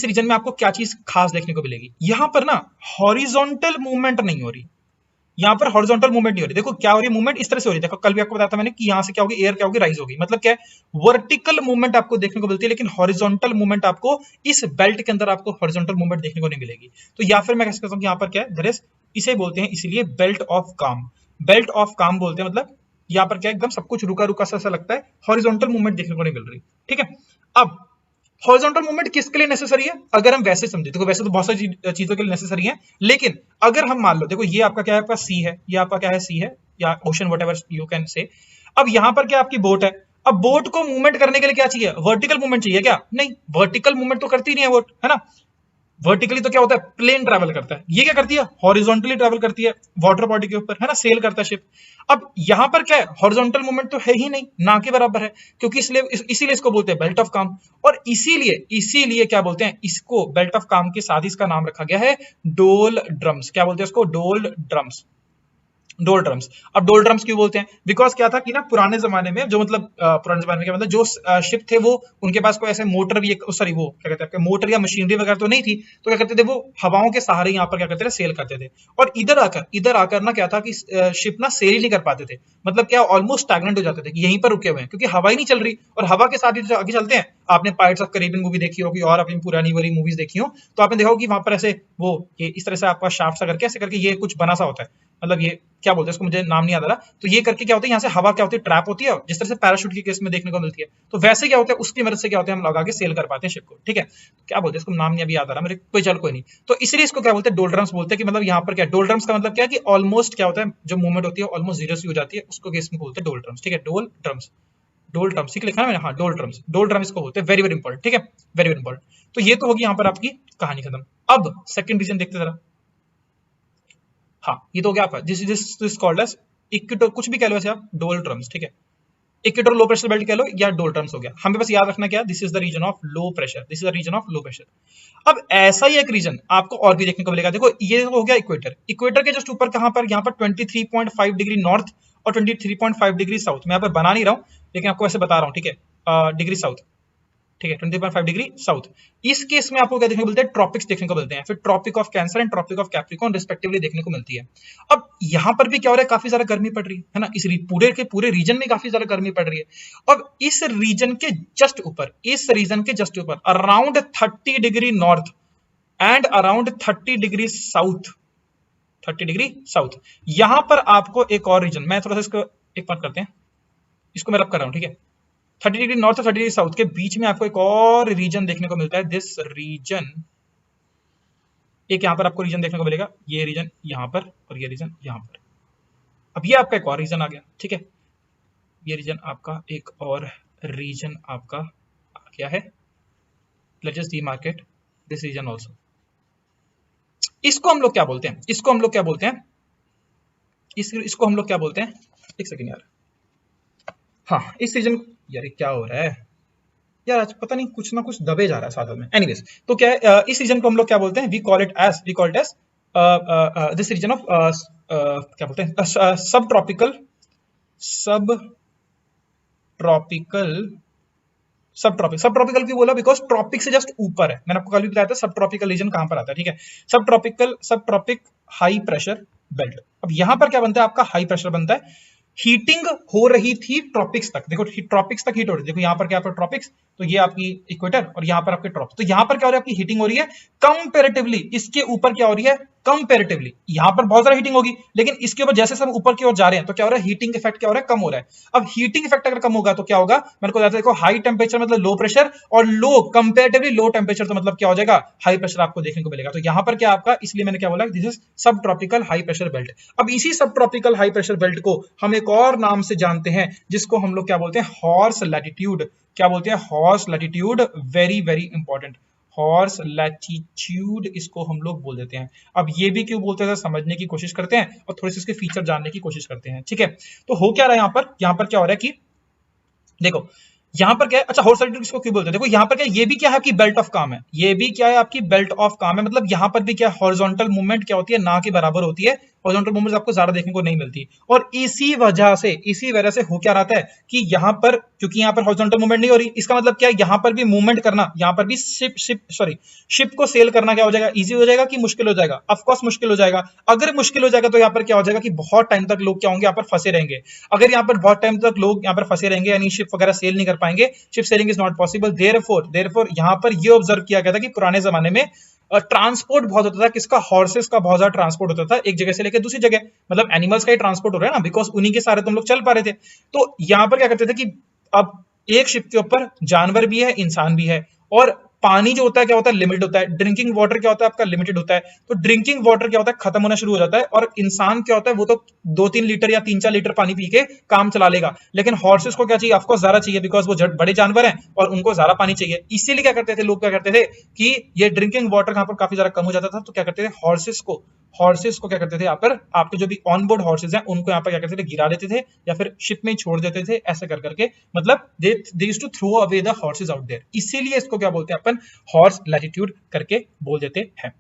रीजन में आपको क्या चीज खास देखने को मिलेगी, यहाँ पर ना हॉरिजॉन्टल मूवमेंट नहीं हो रही, यहाँ पर हॉरिजॉन्टल मूवमेंट नहीं हो रही। देखो क्या हो रही है, मूवमेंट इस तरह से हो रही है, देखो कल भी आपको बताया था मैंने कि यहाँ से क्या होगी, एयर क्या होगी, राइज होगी, मतलब क्या है, वर्टिकल मूवमेंट आपको देखने को मिलती है, लेकिन हॉरिजॉन्टल मूवमेंट आपको इस बेल्ट के अंदर आपको हॉरिजॉन्टल मूवमेंट देखने को नहीं मिलेगी। तो या फिर मैं कह सकता हूँ कि यहाँ पर क्या है, दरअसल इसे बोलते हैं इसीलिए बेल्ट ऑफ काम, बेल्ट ऑफ काम बोलते हैं, मतलब यहाँ पर क्या एकदम सब कुछ रुका रुका सा लगता है, हॉरिजॉन्टल मूवमेंट देखने को नहीं मिल रही। ठीक है, अब हॉरिजॉन्टल मूवमेंट किसके लिए नेसेसरी है, अगर हम वैसे समझे, देखो वैसे तो बहुत सारी चीजों के लिए नेसेसरी है, लेकिन अगर हम मान लो, देखो ये आपका क्या है, आपका सी है, ये आपका क्या है, सी है या ocean whatever you can say. अब यहाँ पर क्या आपकी बोट है, अब बोट को मूवमेंट करने के लिए क्या चाहिए, वर्टिकल मूवमेंट चाहिए क्या, नहीं, वर्टिकल मूवमेंट तो करती नहीं है बोट, है ना। वर्टिकली तो क्या होता है, प्लेन ट्रैवल करता है, ये क्या करती है, हॉरिजॉन्टली ट्रैवल करती है वाटर बॉडी के ऊपर, है ना, सेल करता है शिप। अब यहां पर क्या है, हॉरिजॉन्टल मूवमेंट तो है ही नहीं, ना के बराबर है, क्योंकि इसीलिए इसको बोलते हैं बेल्ट ऑफ काम। और इसीलिए क्या बोलते हैं इसको, बेल्ट ऑफ काम के साथ ही इसका नाम रखा गया है डोल ड्रम्स। क्या बोलते हैं इसको, डोल ड्रम्स, डोल ड्रम्स। अब डोल ड्रम्स क्यों बोलते हैं, बिकॉज क्या था कि ना पुराने जमाने में जो मतलब पुराने जमाने में क्या मतलब जो शिप थे वो उनके पास कोई ऐसे मोटर भी, सॉरी वो क्या कहते हैं आपके मोटर या मशीनरी वगैरह तो नहीं थी, तो क्या करते थे वो हवाओं के सहारे यहाँ पर क्या करते थे, सेल करते थे। और इधर आकर ना क्या था कि शिप ना सेल ही नहीं कर पाते थे, मतलब क्या ऑलमोस्ट स्टैग्नेंट हो जाते थे कि यहीं पर रुके हुए हैं, क्योंकि हवा ही नहीं चल रही, और हवा के साथ ही आगे चलते हैं। आपने पायरेट्स ऑफ कैरिबियन मूवी देखी होगी और अपनी पुरानी वाली मूवीज देखी हो, तो आपने देखा होगा कि वहां पर ऐसे वो ये इस तरह से आपका शाफ्ट सा करके ऐसे करके ये कुछ बना सा होता है, मतलब ये क्या बोलते हैं इसको, मुझे नाम नहीं आ रहा। तो ये करके क्या होता है, यहाँ से हवा क्या होती है, ट्रैप होती है, जिस तरह से पैराशूट के केस में देखने को मिलती है, तो वैसे क्या होता है, उसकी मदद से क्या होता है, हम लगा के सेल कर पाते हैं शिप को। ठीक है, क्या बोलते हैं इसको, नाम नहीं अभी याद आ रहा मेरे, कोई चल कोई नहीं। तो इसलिए इसको क्या बोलते हैं, डोल्ड्रम्स बोलते हैं, कि मतलब यहाँ पर क्या डोल्ड्रम्स का मतलब क्या है कि ऑलमोस्ट क्या होता है, जो मूवमेंट होती है ऑलमोस्ट जीरो सी हो जाती है, उसको केस में बोलते हैं डोल्ड्रम्स। ठीक है, डोल्ड्रम्स, डोल्ड्रम्स ठीक लिखा है मैंने, हाँ डोल्ड्रम्स, डोल्ड्रम्स को बोलते हैं, वेरी वेरी इंपॉर्टेंट। ठीक है, वेरी वेरी इंपॉर्टेंट। तो ये तो होगी यहाँ पर आपकी कहानी खत्म। अब सेकंड रीजन देखते जरा। हाँ, ये तो हो गया आपका, दिस कॉल्ड एज इक्वेटर, कुछ भी कह लो ऐसे आप, डोल ड्रम्स। ठीक है, इक्वेटर लो प्रेशर बेल्ट कह लो या डोल ड्रम्स हो गया। हमें बस याद रखना क्या, this is the region of low pressure, this is the region of low pressure. अब ऐसा ही एक रीजन आपको और भी देखने को मिलेगा, देखो ये हो गया इक्वेटर, इक्वेटर के जस्ट ऊपर कहां पर, यहाँ पर 23.5 डिग्री नॉर्थ और 23.5 डिग्री साउथ, मैं यहाँ पर बना नहीं रहा हूँ लेकिन आपको ऐसे बता रहा हूँ। ठीक है, डिग्री साउथ, ठीक है, 20.5 डिग्री साउथ। इस केस में आपको क्या देखने को मिलता है, ट्रॉपिक्स देखने को मिलते हैं, फिर Tropic of Cancer and Tropic of Capricorn respectively देखने को मिलती है। अब यहाँ पर भी क्या हो रहा है, काफी ज्यादा गर्मी पड़ रही है ना, इस पूरे के पूरे रीजन में काफी ज्यादा गर्मी पड़ रही है। अब इस रीजन के जस्ट ऊपर, इस रीजन के जस्ट ऊपर around 30 degree north and around 30 degree south, 30 degree south, यहां पर आपको एक और रीजन, मैं थोड़ा सा इसको एक बात करते हैं, इसको मैं रब कर रहा हूं। ठीक है, 30 डिग्री नॉर्थ और 30 डिग्री साउथ के बीच में आपको एक और रीजन देखने को मिलता है, दिस रीजन, एक यहां पर आपको रीजन देखने को मिलेगा, ये रीजन यहां पर और ये रीजन यहां पर। अब ये आपका एक और रीजन आ गया। ठीक है, ये रीजन आपका एक और रीजन आपका आ गया है, let's just demarcate this region also. इसको हम लोग क्या बोलते हैं, इसको हम लोग क्या बोलते हैं, इसको हम लोग क्या बोलते हैं, एक सेकंड यार, हाँ इस रीजन, यार क्या हो रहा है यार, आज पता नहीं कुछ ना कुछ दबे जा रहा है साथ में। एनीवेज, तो क्या है, इस रीजन को हम लोग क्या बोलते हैं, we call it as this region of क्या बोलते हैं, सब ट्रॉपिकल, सब ट्रॉपिकल, सब ट्रॉपिकल क्यों बोला, बिकॉज ट्रॉपिक से जस्ट ऊपर है, मैंने आपको कल भी बताया था सब ट्रॉपिकल रीजन कहां पर आता है। ठीक है, सब ट्रॉपिक हाई प्रेशर बेल्ट। अब यहां पर क्या बनता है, आपका हाई प्रेशर बनता है, हीटिंग हो रही थी ट्रॉपिक्स तक, देखो ट्रॉपिक्स तक हीट हो रही है, देखो यहाँ पर क्या पर ट्रॉपिक्स, तो ये आपकी इक्वेटर और यहाँ पर आपके ट्रॉपिक्स, तो यहाँ पर क्या हो रहा है, आपकी हीटिंग हो रही है कंपैरेटिवली, इसके ऊपर क्या हो रही है कंपैरेटिवली, यहाँ पर बहुत ज्यादा हीटिंग होगी, लेकिन इसके ऊपर जैसे हम ऊपर की ओर जा रहे हैं तो क्या हो रहा है, हीटिंग इफेक्ट क्या हो रहा है, कम हो रहा है। अब हीटिंग इफेक्ट अगर कम होगा तो क्या होगा, मेरे को बताते, देखो हाई टेम्परेचर मतलब लो प्रेशर, और लो कंपैरेटिवली लो टेम्परेचर तो मतलब क्या हो जाएगा, हाई प्रेशर आपको देखने को मिलेगा। तो यहाँ पर क्या आपका, इसलिए मैंने क्या बोला, दिस इज सब ट्रॉपिकल हाई प्रेशर बेल्ट। अब इसी सब ट्रॉपिकल हाई प्रेशर बेल्ट को हम एक और नाम से जानते हैं, जिसको हम लोग क्या बोलते हैं, हॉर्स लैटिट्यूड। क्या बोलते हैं, horse latitude, very very important, horse latitude इसको हम लोग बोल देते हैं। अब ये भी क्यों बोलते हैं, समझने की कोशिश करते हैं और थोड़े से इसके फीचर जानने की कोशिश करते हैं। ठीक है, तो हो क्या रहा है यहाँ पर क्या हो रहा है कि देखो यहाँ पर क्या है, अच्छा हॉर्स लैटिट्यूड किसको क्यों बोलते हैं, देखो यहाँ पर क्या है, ये भी क्या है आपकी बेल्ट ऑफ काम है, ये भी क्या है आपकी बेल्ट ऑफ काम है, मतलब यहाँ पर भी क्या हॉरिजॉन्टल मूवमेंट क्या होती है, ना के बराबर होती है, हॉरिजॉन्टल मूवमेंट आपको ज्यादा देखने को नहीं मिलती। और इसी वजह से हो क्या रहता है कि यहाँ पर, क्योंकि यहाँ पर हॉरिजॉन्टल मूवमेंट नहीं हो रही, इसका मतलब क्या है, यहाँ पर भी मूवमेंट करना, यहाँ पर भी शिप को सेल करना क्या हो जाएगा, इजी हो जाएगा कि मुश्किल हो जाएगा, ऑफकोर्स मुश्किल हो जाएगा। अगर मुश्किल हो जाएगा तो यहाँ पर क्या हो जाएगा कि बहुत टाइम तक लोग क्या होंगे, यहाँ पर फंसे रहेंगे। अगर यहाँ पर बहुत टाइम तक लोग यहाँ पर फंसे रहेंगे, यानी शिप वगैरह सेल नहीं कर पाएंगे, ship selling is not possible. Therefore यहाँ पर ये ऑब्जर्व किया गया था कि पुराने जमाने में ट्रांसपोर्ट बहुत होता था, किसका, हॉर्सेस का बहुत ज्यादा ट्रांसपोर्ट होता था एक जगह से लेकर दूसरी जगह, मतलब एनिमल्स का ही ट्रांसपोर्ट हो रहा है ना, बिकॉज उन्हीं के सारे तुम लोग चल पा रहे थे। तो यहाँ पर क्या करते थे कि अब एक शिप के ऊपर जानवर भी है, इंसान भी है, और पानी जो होता है क्या होता है, लिमिटेड होता है। ड्रिंकिंग वाटर क्या होता है आपका, लिमिटेड होता है। तो ड्रिंकिंग वाटर क्या होता है, खत्म होना शुरू हो जाता है, और इंसान क्या होता है, वो तो 2-3 लीटर या 3-4 लीटर पानी पी के काम चला लेगा, लेकिन हॉर्सेस को क्या चाहिए, ऑफकोर्स ज्यादा चाहिए, बिकॉज वो बड़े जानवर हैं और उनको ज्यादा पानी चाहिए। इसीलिए क्या करते थे लोग, क्या करते थे कि ये ड्रिंकिंग वाटर यहाँ पर काफी ज्यादा कम हो जाता था, तो क्या करते थे, हॉर्सेस को क्या करते थे यहाँ पर, आपके जो भी ऑन बोर्ड हॉर्सेस हैं उनको यहाँ पर क्या करते थे, गिरा देते थे या फिर शिप में छोड़ देते थे, ऐसे कर करके, मतलब they used to throw away the horses out there. इसीलिए इसको क्या बोलते हैं अपन, हॉर्स लैटिट्यूड करके बोल देते हैं।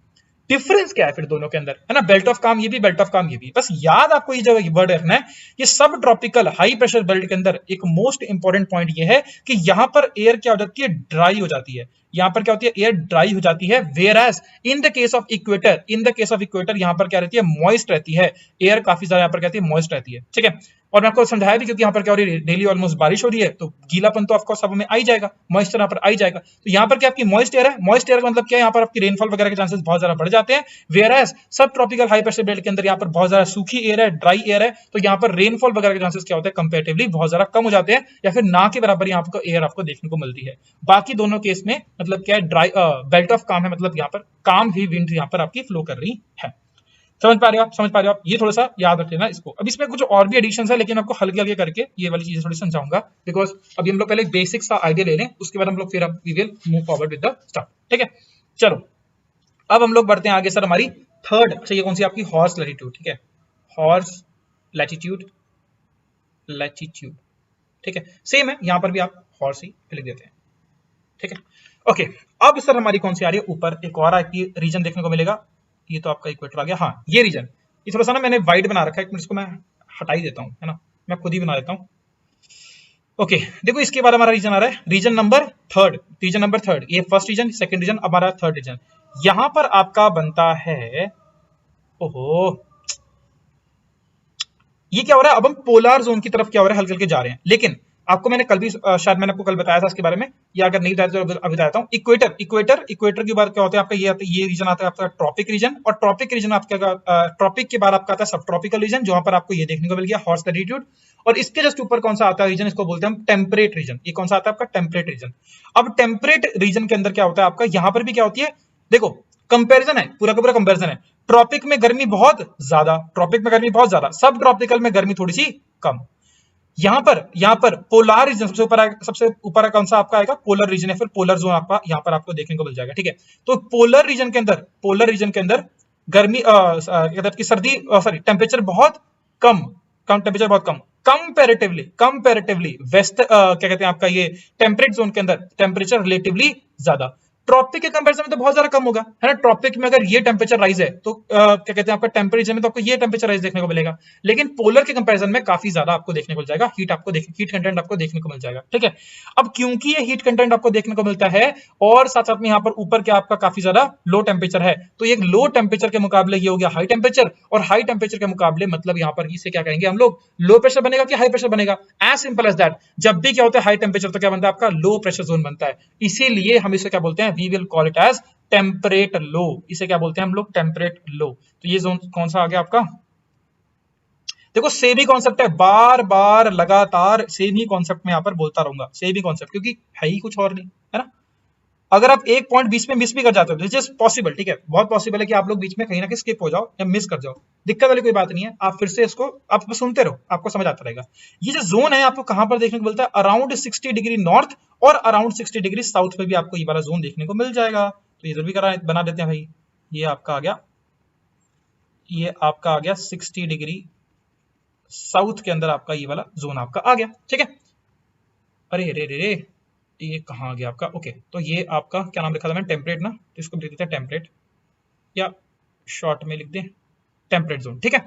डिफरेंस क्या है फिर दोनों के अंदर, है ना, बेल्ट ऑफ काम ये भी, बेल्ट ऑफ काम ये भी, बस याद आपको ये जो वर्ड रखना है, ये सब ट्रॉपिकल हाई प्रेशर बेल्ट के अंदर एक मोस्ट इंपॉर्टेंट पॉइंट ये है कि यहां पर एयर क्या हो जाती है, ड्राई हो जाती है। यहां पर क्या होती है, एयर ड्राई हो जाती है, whereas in the case of equator यहां पर क्या रहती है, मॉइस्ट रहती है, एयर काफी ज्यादा यहां पर कहती है मॉइस्ट रहती है, ठीक है। और मैं आपको समझाया भी, क्योंकि यहाँ पर क्या हो रही है, डेली ऑलमोस्ट बारिश हो रही है, तो गीलापन तो ऑफकोर्स सब में आ ही जाएगा, मॉइस्चर यहाँ पर आ ही जाएगा। तो यहाँ पर क्या आपकी मॉइस्ट एयर है, मॉइस्ट एयर का मतलब क्या है, यहाँ पर आपकी रेनफॉल वगैरह के चांसेस बहुत ज्यादा बढ़ जाते हैं। वेयर एज सब ट्रॉपिकल हाई प्रेशर बेल्ट के अंदर यहाँ पर बहुत ज्यादा सूखी एयर है, ड्राई एयर है, तो यहाँ पर रेनफॉल वगैरह के चांसेस क्या होते हैं, कंपेरेटिवली बहुत ज्यादा कम हो जाते हैं, या फिर ना के बराबर यहाँ पर एयर आपको देखने को मिलती है। बाकी दोनों केस में मतलब क्या है, ड्राई बेल्ट ऑफ काम है, मतलब यहाँ पर काम ही विंड यहाँ पर आपकी फ्लो कर रही है। समझ पा रहे हो आप, समझ पा रहे हो आप, ये थोड़ा सा याद रख लेना इसको। अब इसमें कुछ और भी एडिशन है, लेकिन आपको हल्के हल्के करके ये वाली चीजें थोड़ी समझाऊंगा, बिकॉज अभी हम लोग पहले बेसिक सा आइडिया ले लें, उसके बाद हम लोग फिर we will move forward with the stuff, ठीक है। चलो अब हम लोग बढ़ते हैं आगे सर, हमारी थर्ड, अच्छा ये कौन सी आपकी, हॉर्स लैटिट्यूड, ठीक है, हॉर्स लैटिट्यूड, ठीक है, सेम है, यहां पर भी आप हॉर्स ही लिख देते हैं, ठीक है। ओके, अब सर हमारी कौन सी आ रही है, ऊपर एक और आपकी रीजन देखने को मिलेगा, ये तो आपका इक्वेटर आ गया, हाँ ये रीजन, ये थोड़ा सा ना मैंने वाइट बना रखा है, एक मिनट इसको मैं हटा ही देता हूँ, है ना, मैं खुद ही बना देता हूँ। ओके, देखो इसके बाद हमारा रीजन आ रहा है, रीजन नंबर थर्ड, ये फर्स्ट रीजन, सेकंड रीजन, हमारा थर्ड रीजन। यहां पर आपका बनता है, ओहो ये क्या हो रहा है, अब हम पोलर जोन की तरफ क्या हो रहा है, हल्के हल्के जा रहे हैं। लेकिन आपको मैंने कल भी शायद मैंने आपको कल बताया था इसके बारे में, या अगर नहीं बताया तो अभी बताता हूँ। इक्वेटर के बाद क्या होता है आपका, ये रीजन आता है आपका ट्रॉपिक रीजन, और ट्रॉपिक रीजन आपका, ट्रॉपिक के बाद आपका आता है सब ट्रॉपिकल रीजन, जहां पर आपको ये देखने को मिल गया हॉर्स लैटिट्यूड। और इसके जस्ट ऊपर कौन सा आता है रीजन, इसको बोलते हैं हम टेम्परेट रीजन। ये कौन सा आता है आपका, टेम्परेट रीजन। अब टेम्परेट रीजन के अंदर क्या होता है आपका, यहां पर भी क्या होती है, देखो कंपैरिजन है, पूरा का पूरा कंपैरिजन है। ट्रॉपिक में गर्मी बहुत ज्यादा, सब ट्रॉपिकल में गर्मी थोड़ी सी कम। यहां पर पोलर रीजन सबसे ऊपर कौन सा आपका आएगा, पोलर रीजन है, फिर पोलर जोन आपका यहां पर आपको देखने को मिल जाएगा, ठीक है। तो पोलर रीजन के अंदर गर्मी की सर्दी, सॉरी टेम्परेचर बहुत कम, टेम्परेचर बहुत कम, कंपैरेटिवली वेस्ट क्या कहते हैं आपका, ये टेम्परेट जोन के अंदर टेम्परेचर रिलेटिवली ज्यादा। ट्रॉपिक के कंपैरिजन में तो बहुत ज्यादा कम होगा, है ना। ट्रॉपिक में अगर ये टेम्परेचर राइज है तो क्या कहते हैं आपका टेम्परेचर में तो आपको ये टेम्परेचर राइज देखने को मिलेगा, लेकिन पोलर के कंपैरिजन में काफी ज्यादा आपको देखने को मिल जाएगा, हीट कंटेंट आपको देखने को मिल जाएगा, ठीक है। अब क्योंकि ये हीट कंटेंट आपको देखने को मिलता है, और साथ साथ में यहाँ पर ऊपर क्या आपका काफी ज्यादा लो टेम्परेचर है, तो ये लो टेम्परेचर के मुकाबले ये हो गया हाई टेम्परेचर, और हाई टेम्परेचर के मुकाबले मतलब यहाँ पर इसे क्या कहेंगे हम लोग, लो प्रेशर बनेगा कि हाई प्रेशर बनेगा, एज सिंपल एज दैट। जब भी क्या होता है हाई टेम्परेचर तो क्या बनता है आपका, लो प्रेशर जोन बनता है। इसीलिए हम इसे क्या बोलते हैं, we will call it as temperate low, इसे क्या बोलते हैं हम लोग, टेम्परेट लो। तो ये जोन कौन सा आ गया आपका, देखो सेम ही कॉन्सेप्ट है, बार बार लगातार सेम ही कॉन्सेप्ट में यहाँ पर बोलता रहूंगा, सेम ही कॉन्सेप्ट, क्योंकि है ही कुछ और नहीं, है ना। अगर आप एक पॉइंट बीच में मिस भी कर जाते हो, दिस इज पॉसिबल, ठीक है, बहुत पॉसिबल है कि आप लोग बीच में कहीं ना कहीं स्किप हो जाओ या मिस कर जाओ, दिक्कत वाली कोई बात नहीं है, आप फिर से इसको आप सुनते रहो, आपको समझ आता रहेगा। ये जो जोन है आपको कहां पर देखने को मिलता है, अराउंड 60 डिग्री नॉर्थ और अराउंड 60 डिग्री साउथ में भी आपको ये वाला जोन देखने को मिल जाएगा। तो इधर भी बना देते हैं भाई, ये आपका आ गया, ये आपका आ गया 60 डिग्री साउथ के अंदर आपका ये वाला जोन आपका आ गया, ठीक है। अरे रे रे रे, ये कहाँ आ गया आपका? ओके, तो ये आपका क्या नाम लिखा था मैंने? टेम्परेट ना, तो इसको लिख देते हैं टेम्परेट, या शॉर्ट में लिख दें टेम्परेट जोन, ठीक है।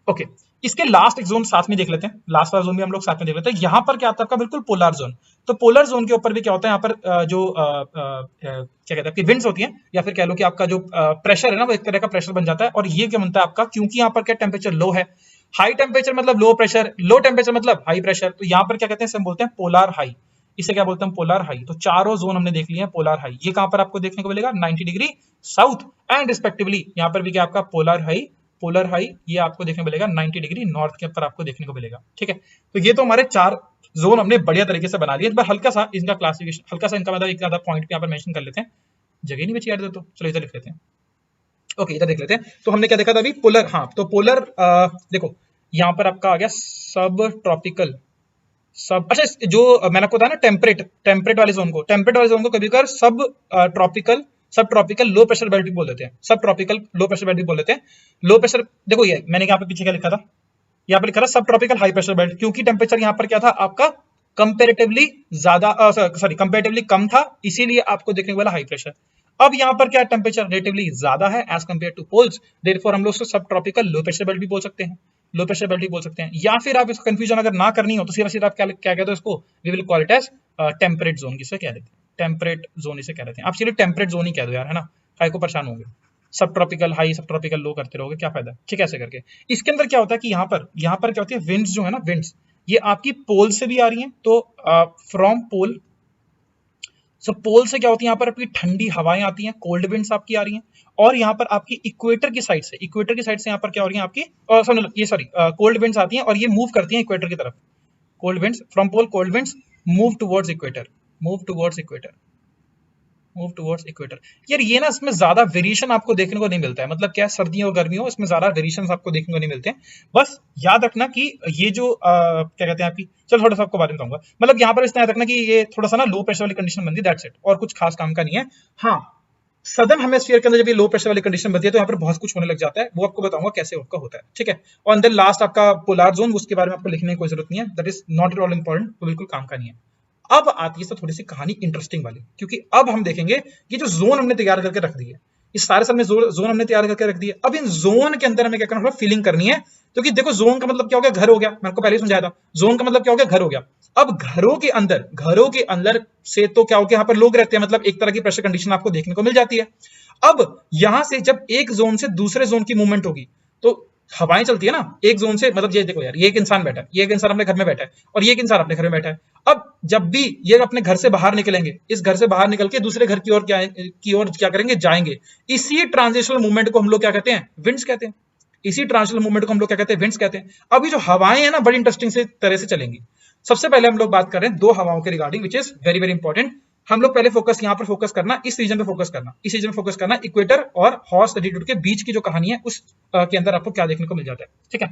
ओके, इसके लास्ट एक जोन साथ में देख लेते हैं, लास्ट वाला जोन भी हम लोग साथ में देख लेते हैं। यहाँ पर क्या आता है आपका? बिल्कुल पोलर जोन। तो पोलर जोन के ऊपर भी क्या होता है? यहाँ पर क्या कहते हैं आपकी विंड्स होती हैं, या फिर कह लो कि आपका जो प्रेशर है ना, वो एक तरह का प्रेशर बन जाता है। और ये क्या बनता है आपका? क्योंकि यहाँ पर क्या टेम्परेचर लो है, हाई टेम्परेचर मतलब लो प्रेशर, लो टेम्परेचर मतलब हाई प्रेशर, तो यहाँ पर क्या कहते हैं? हम बोलते हैं पोलर हाई। इसे क्या बोलते हैं? Polar high. तो चारों जोन हमने देख लिए हैं पोलर हाई। ये कहां पर आपको देखने को मिलेगा? 90 डिग्री साउथ एंड रिस्पेक्टिवली यहाँ पर भी क्या आपका पोलर हाई, पोलर हाई ये आपको देखने को मिलेगा 90 डिग्री नॉर्थ के ऊपर आपको देखने को मिलेगा, ठीक है। तो ये तो हमारे 4 जोन हमने बढ़िया तरीके से बना लिए। हल्का सा इनका क्लासिफिकेशन, हल्का सा इनका मतलब एक ज्यादा पॉइंट पे यहाँ पर मेंशन कर लेते हैं, जगह नहीं बची यार, तो चलो इधर लिख लेते हैं। ओके, इधर देख लेते हैं। तो हमने क्या देखा था अभी? पोलर, हाँ, तो पोलर देखो यहाँ पर आपका आ गया सब ट्रॉपिकल, सब, अच्छा जो मैंने आपको बताया ना टेम्परेट, टेम्परेट वाले जोन को, टेम्परेट वाले जोन को कभी कर सब ट्रॉपिकल, सब ट्रॉपिकल लो प्रेशर बेल्ट भी बोल देते हैं, सब ट्रॉपिकल लो प्रेशर बेल्ट भी बोल देते हैं। लो प्रेशर, देखो ये मैंने यहाँ पे पीछे क्या लिखा था? यहाँ पे लिखा था सब ट्रॉपिकल हाई प्रेशर बेल्ट, क्योंकि टेम्परेचर यहाँ पर क्या था आपका? कंपेरेटिवली ज्यादा, सॉरी कंपेरेटिवली कम था, इसीलिए आपको देखने को मिला हाई प्रेशर। अब यहाँ पर क्या टेम्परेचर रिलेटिवली ज्यादा है as compare to poles, therefore हम लोग उसको सब ट्रॉपिकल लो प्रेशर बेल्ट भी बोल सकते हैं, लो प्रेशर बेल्ट भी बोल सकते हैं। या फिर आप इसको कंफ्यूजन अगर ना करनी हो तो सीधा सीधा आप क्या क्या कहते हो इसको? We will call it as temperate zone, किसे कह देते हैं? टेम्परेट जोन इसे कह देते हैं। आप सीधे टेम्परेट जोन ही कह दो यार, है ना, काय को परेशान होंगे, सब ट्रॉपिकल हाई सब ट्रॉपिकल लो करते रहोगे, क्या फायदा, ठीक है। ऐसे करके इसके अंदर क्या होता है कि यहाँ पर क्या होती है? विंड्स जो है ना, विंड्स ये आपकी पोल से भी आ रही हैं, तो फ्रॉम पोल, सो पोल से क्या होती है? यहाँ पर आपकी ठंडी हवाएं आती हैं, कोल्ड विंड्स आपकी आ रही हैं। और यहाँ पर आपकी इक्वेटर की साइड से, इक्वेटर की साइड से यहाँ पर क्या हो रही है आपकी? ये सॉरी कोल्ड विंड्स आती हैं और ये मूव करती हैं इक्वेटर की तरफ। Cold winds from pole, cold winds move towards equator, move towards equator, move towards equator. यार ये ना, इसमें ज्यादा वेरिएशन आपको देखने को नहीं मिलता है, मतलब क्या सर्दियों और गर्मियों इसमें ज्यादा वेरिएशन आपको देखने को नहीं मिलते हैं। बस याद रखना कि ये जो क्या कहते हैं आपकी, चलो थोड़ा सा आपको बारे में बताऊंगा, मतलब यहाँ पर इतना याद रखना कि ये थोड़ा सा ना लो प्रेशर वाली कंडीशन बनती है, दैट्स इट, और कुछ खास काम का नहीं है। हाँ, सदर्न हेमिस्फीयर के अंदर जब ये लो प्रेशर वाली कंडीशन बनती है तो यहाँ पर बहुत कुछ होने लग जाता है, वो आपको बताऊंगा कैसे आपका होता है, ठीक है। और देन लास्ट आपका पोलर जोन, उसके बारे में आपको लिखने की कोई जरूरत नहीं है, that is not at all important, वो बिल्कुल काम का नहीं है। अब आती है थोड़ी सी कहानी इंटरेस्टिंग वाली, क्योंकि अब हम देखेंगे ये जो जोन हमने तैयार करके रख दी है, इस सारे साल में जोन हमने तैयार करके रख दी है, अब इन जोन के अंदर हमें क्या करना है? फीलिंग करनी है। क्योंकि देखो जोन का मतलब क्या हो गया? घर हो गया, मैंने आपको पहले ही समझाया था, जोन का मतलब क्या हो गया? घर हो गया। अब घरों के अंदर से तो क्या हो गया? यहाँ पर लोग रहते हैं, मतलब एक तरह की प्रेशर कंडीशन आपको देखने को मिल जाती है। अब यहां से जब एक जोन से दूसरे जोन की मूवमेंट होगी तो हवाएं चलती है ना, एक जोन से, मतलब ये देखो यार, ये एक इंसान बैठा है, ये एक इंसान अपने घर में बैठा है, और ये एक इंसान अपने घर में बैठा है। अब जब भी ये अपने घर से बाहर निकलेंगे, इस घर से बाहर निकल के दूसरे घर की ओर क्या करेंगे? जाएंगे। इसी ट्रांजिशनल मूवमेंट को हम लोग क्या कहते हैं? विंड्स कहते हैं। इसी ट्रांजिशनल मूवमेंट को हम लोग क्या कहते हैं? विंड्स कहते हैं। अब ये जो हवाएं हैं ना, बड़ी इंटरेस्टिंग से तरह से चलेंगी। सबसे पहले हम लोग बात कर रहे हैं दो हवाओं के regarding, which is very very important. हम लोग पहले फोकस यहाँ पर फोकस करना, इस रीजन पे फोकस करना, इस रीजन पे फोकस करना, इक्वेटर और हॉर्स लैटिट्यूड के बीच की जो कहानी है उस के अंदर आपको क्या देखने को मिल जाता है, ठीक है।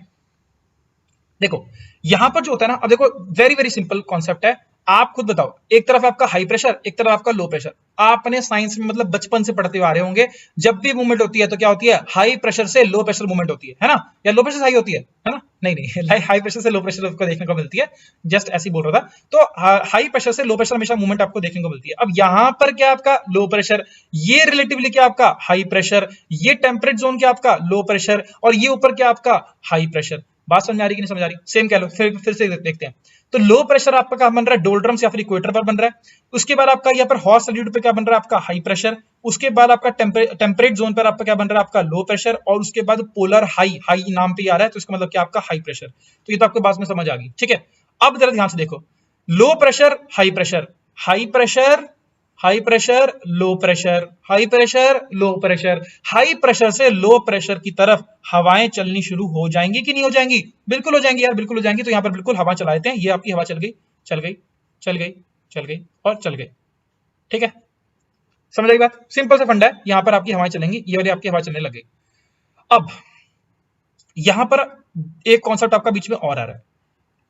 देखो यहां पर जो होता है ना, अब देखो वेरी वेरी सिंपल कॉन्सेप्ट है। आप खुद बताओ, एक तरफ आपका हाई प्रेशर, एक तरफ आपका लो प्रेशर। आपने साइंस में मतलब बचपन से पढ़ते हुए आ रहे होंगे, जब भी मूवमेंट होती है तो क्या होती है? हाई प्रेशर से लो प्रेशर मूवमेंट होती है ना, या लो प्रेशर हाई होती है ना? नहीं, हाई प्रेशर से लो प्रेशर आपको देखने को मिलती है, जस्ट ऐसे बोल रहा था। तो हाई प्रेशर से लो प्रेशर हमेशा मूवमेंट आपको देखने को मिलती है। अब यहां पर क्या आपका? लो प्रेशर, ये रिलेटिवली क्या आपका? हाई प्रेशर, ये टेम्परेट जोन क्या आपका? लो प्रेशर, और ये ऊपर क्या आपका? High pressure. बात समझ आ रही कि नहीं समझ आ रही? सेम कह लो, फिर से देखते हैं। तो लो प्रेशर आपका क्या बन रहा है? डोल्ड्रम्स या फिर इक्वेटर पर बन रहा है। उसके बाद आपका यहाँ पर हॉर्स लैटिट्यूड पे क्या बन रहा है? आपका हाई प्रेशर। उसके बाद आपका टेम्परेट जोन पर आपका क्या बन रहा है? आपका लो प्रेशर। और उसके बाद पोलर हाई, हाई नाम पे आ रहा है, तो इसका मतलब क्या? आपका हाई प्रेशर। तो ये तो आपको बात में समझ आ गई, ठीक है। अब जरा ध्यान से देखो, low pressure high pressure, high pressure high pressure low pressure, high pressure low pressure. High pressure से लो प्रेशर की तरफ हवाएं चलनी शुरू हो जाएंगी कि नहीं हो जाएंगी? बिल्कुल हो जाएंगी यार, बिल्कुल हो जाएंगी। तो यहाँ पर बिल्कुल हवा चला देते हैं, ये आपकी हवा चल गई, चल गई, चल गई, चल गई और चल गई, ठीक है। समझ आई बात? सिंपल सा फंडा है, यहाँ पर आपकी हवाएं चलेंगी, ये वाली आपकी हवा चलने लग गई। अब यहां पर एक कॉन्सेप्ट आपका बीच में और आ रहा है।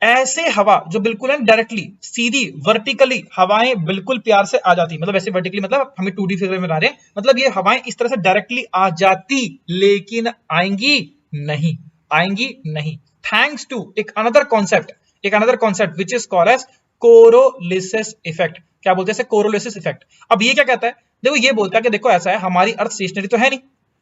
ऐसे हवा जो बिल्कुल है डायरेक्टली सीधी वर्टिकली हवाएं बिल्कुल प्यार से आ जाती, मतलब ऐसे वर्टिकली, मतलब हमें 2D फिगर में बना रहे हैं, मतलब ये हवाएं इस तरह से डायरेक्टली आ जाती, लेकिन आएंगी नहीं, आएंगी नहीं, थैंक्स टू एक another concept which is called as Coriolis effect. क्या बोलते हैं इसे? Coriolis effect. अब ये क्या कहता है? देखो ये बोलता है कि देखो ऐसा है, हमारी अर्थ स्टेशनरी तो है नहीं,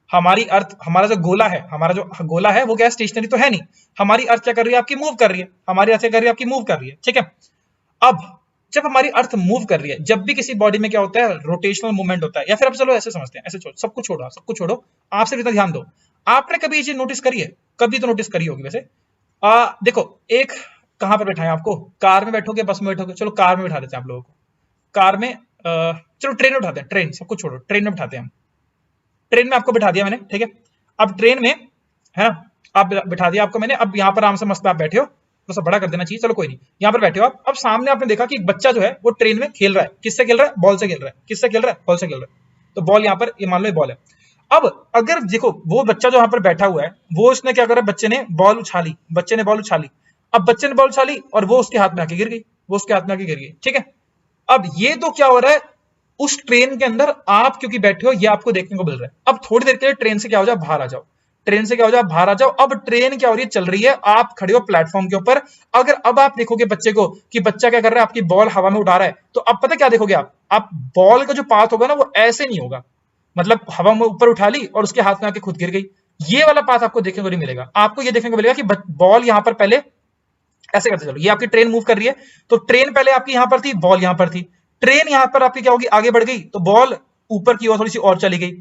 हमारी अर्थ, हमारा जो गोला है, हमारा जो गोला है वो क्या है? स्टेशनरी तो है नहीं। हमारी अर्थ क्या कर रही है? आपकी मूव कर रही है। हमारी अर्थ क्या कर रही है? आपकी मूव कर रही है, ठीक है। अब जब हमारी अर्थ मूव कर रही है, जब भी किसी बॉडी में क्या होता है? रोटेशनल मूवमेंट होता है। या फिर अब चलो ऐसे समझते हैं, ऐसे छोड़ो, सब कुछ छोड़ो, सब कुछ छोड़ो, आप सिर्फ इतना ध्यान दो। आपने कभी ये चीज नोटिस करी है? कभी तो नोटिस करी होगी वैसे। देखो, एक कहां पर बैठाएं आपको? कार में बैठोगे, बस में बैठोगे? चलो कार में बैठा देते हैं आप लोगों को। कार में चलो ट्रेन में उठाते हैं, ट्रेन, सब कुछ छोड़ो, ट्रेन में बिठाते हैं हम। ट्रेन में आपको बिठा दिया मैंने, ठीक है। अब ट्रेन में है ना, आप बिठा दिया आपको मैंने। अब यहाँ पर आराम से मस्त आप बैठे हो, तो सब बड़ा कर देना चाहिए, चलो कोई नहीं, यहाँ पर बैठे हो आप। अब सामने आपने देखा कि एक बच्चा जो है वो ट्रेन में खेल रहा है। किससे खेल रहा है? बॉल से खेल रहा है। किससे खेल रहा है? बॉल से खेल रहा है। तो बॉल यहाँ पर, ये मान लो ये बॉल है। अब अगर देखो वो बच्चा जो यहाँ पर बैठा हुआ है, वो उसने क्या करा? बच्चे ने बॉल उछाली, बच्चे ने बॉल उछाली। अब बच्चे ने बॉल उछाली और वो उसके हाथ में आके गिर गई, वो उसके हाथ में आके गिर गई, ठीक है। अब ये तो क्या हो रहा है? उस ट्रेन के अंदर आप क्योंकि बैठे हो, ये आपको देखने को मिल रहा है। अब थोड़ी देर के लिए ट्रेन से क्या हो जाओ? बाहर आ जाओ। ट्रेन से क्या हो जाओ? बाहर आ जाओ। अब ट्रेन क्या हो रही है? चल रही है, आप खड़े हो प्लेटफॉर्म के ऊपर। अगर अब आप देखोगे बच्चे को कि बच्चा क्या कर रहा है? आपकी बॉल हवा में उड़ा रहा है, तो अब पता क्या देखोगे आप बॉल का जो पाथ होगा ना वो ऐसे नहीं होगा, मतलब हवा में ऊपर उठा ली और उसके हाथ में आके खुद गिर गई। ये वाला पाथ आपको देखने को नहीं मिलेगा। आपको ये देखने को मिलेगा कि बॉल यहां पर पहले ऐसे करते चलो, ये आपकी ट्रेन मूव कर रही है, तो ट्रेन पहले आपकी यहां पर थी, बॉल यहां पर थी। ट्रेन यहां पर आपकी क्या होगी? आगे बढ़ गई, तो बॉल ऊपर की ओर थोड़ी सी और चली गई।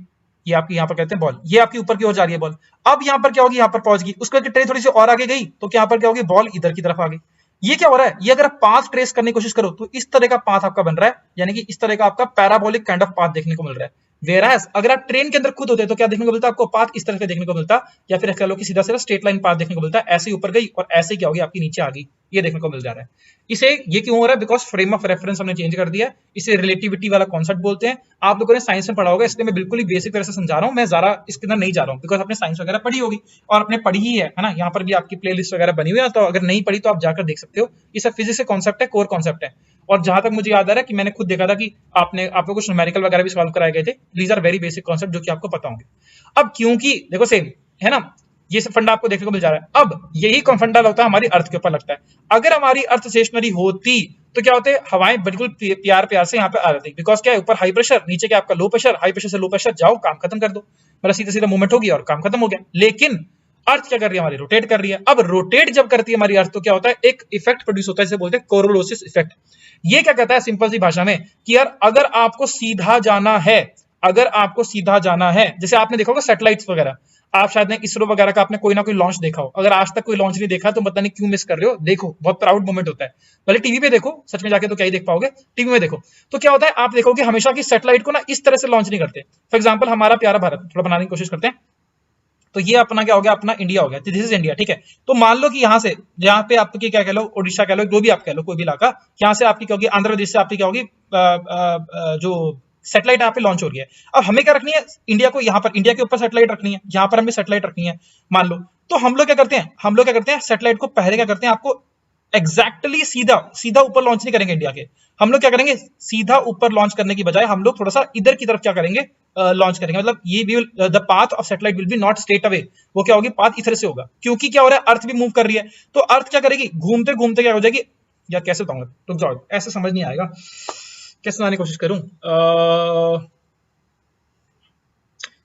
ये आपकी यहां पर कहते हैं बॉल, ये आपकी ऊपर की ओर जा रही है बॉल। अब यहां पर क्या होगी? यहां पर पहुंच गई, उसके बाद ट्रेन थोड़ी सी और आगे गई, तो यहाँ पर क्या होगी? बॉल इधर की तरफ आ गई। ये क्या हो रहा है? ये अगर आप पाथ ट्रेस करने की कोशिश करो तो इस तरह का पाथ आपका बन रहा है, यानी कि इस तरह का आपका पैराबोलिक काइंड ऑफ पाथ देखने को मिल रहा है। वेरास अगर आप ट्रेन के अंदर खुद होते तो क्या देखने को मिलता? आपको पाथ इस तरह से देखने को मिलता, या फिर कह लो कि सीधा सीधा स्ट्रेट लाइन पाथ देखने को मिलता है। ऐसे ही ऊपर गई और ऐसे क्या होगी? आपकी नीचे आ गई, ये देखने को मिल जा रहा है। इसे ये क्यों हो रहा है? बिकॉज फ्रेम ऑफ रेफरेंस हमने चेंज कर दिया है। इसे रिलेटिविटी वाला कॉन्सेप्ट बोलते हैं। आप लोगों ने साइंस में पढ़ा होगा, इसलिए मैं बिल्कुल ही बेसिक तरह से समझा रहा हूँ। मैं ज्यादा इसके अंदर नहीं जा रहा हूँ, बिकॉज आपने साइंस वगैरह पढ़ी होगी और आपने पढ़ी ही है ना। यहाँ पर भी आपकी प्लेलिस्ट वगैरह बनी हुई है, तो अगर नहीं पढ़ी तो आप जाकर देख सकते हो। ये सब फिजिक्स का कॉन्सेप्ट है, कोर कॉन्सेप्ट है। और जहां तक मुझे याद आ रहा है कि मैंने खुद देखा था कि आप लोग कुछ न्यूमेरिकल वगैरह भी सॉल्व कराए गए थे। These are very basic concept जो कि आपको पता होंगे। अब क्योंकि देखो सेम है ना, ये सब फंडा आपको देखने को मिल जा रहा है। अब यही फंडा होता है हमारी अर्थ के ऊपर लगता है। अगर हमारी अर्थ स्टेशनरी होती तो क्या होते? हवाएं बिल्कुल प्यार प्यार से यहाँ पे आ जाती। बिकॉज क्या है? ऊपर हाई प्रेशर, नीचे क्या आपका लो प्रेशर, हाई प्रेशर से लो प्रेशर, जाओ काम खत्म कर दो, मतलब सीधा सीधा मूवमेंट होगी और काम खत्म हो गया। लेकिन अर्थ क्या कर रही है? हमारी रोटेट कर रही है। अब रोटेट जब करती है हमारी अर्थ, तो क्या होता है? एक इफेक्ट प्रोड्यूस होता है, जिसे बोलते हैं कोरोलोसिस इफेक्ट। ये क्या कहता है सिंपल सी भाषा में कि यार अगर आपको सीधा जाना है, अगर आपको सीधा जाना है, जैसे आपने देखा होगा सैटेलाइट्स वगैरह, आप शायद ने इसरो वगैरह का आपने कोई ना कोई लॉन्च देखा हो। अगर आज तक कोई लॉन्च नहीं देखा तो पता नहीं क्यों मिस कर रहे हो। देखो, बहुत प्राउड मोमेंट होता है। पहले टीवी पे देखो, सच में जाके तो क्या ही देख पाओगे, टीवी में देखो तो क्या होता है, आप देखोगे हमेशा की सैटेलाइट को ना इस तरह से लॉन्च नहीं करते। फॉर एग्जाम्पल हमारा प्यारा भारत, थोड़ा बनाने की कोशिश करते हैं, तो ये अपना क्या हो गया? अपना इंडिया हो गया, दिस इज इंडिया, ठीक है। तो मान लो कि यहाँ से, जहाँ पे आपकी क्या कह लो, उड़ीसा कह लो, जो भी आप कह लो, कोई भी इलाका, यहाँ से आपकी क्या होगी? आंध्र प्रदेश से आपकी क्या होगी? जो सैटेलाइट यहाँ पे लॉन्च हो रही है। अब हमें क्या रखनी है? इंडिया को यहाँ पर, इंडिया के ऊपर सैटेलाइट रखनी है, यहाँ पर हमें सैटेलाइट रखनी है मान लो। तो हम लोग क्या करते हैं? हम लोग क्या करते हैं? सैटेलाइट को पहले क्या करते हैं? आपको एग्जैक्टली सीधा सीधा ऊपर लॉन्च नहीं करेंगे इंडिया के। हम लोग क्या करेंगे? सीधा ऊपर लॉन्च करने की बजाय हम लोग थोड़ा सा इधर की तरफ क्या करेंगे? लॉन्च करेंगे। मतलब ये भी the path of satellite will be not straight away, वो क्या होगी? पाथ इधर से होगा, क्योंकि क्या हो रहा है? अर्थ भी मूव कर रही है। तो अर्थ क्या करेगी? घूमते घूमते क्या हो जाएगी? या कैसे बताऊंगा, रुक जाओ, ऐसे समझ नहीं आएगा, कैसे सुनाने की कोशिश करूं।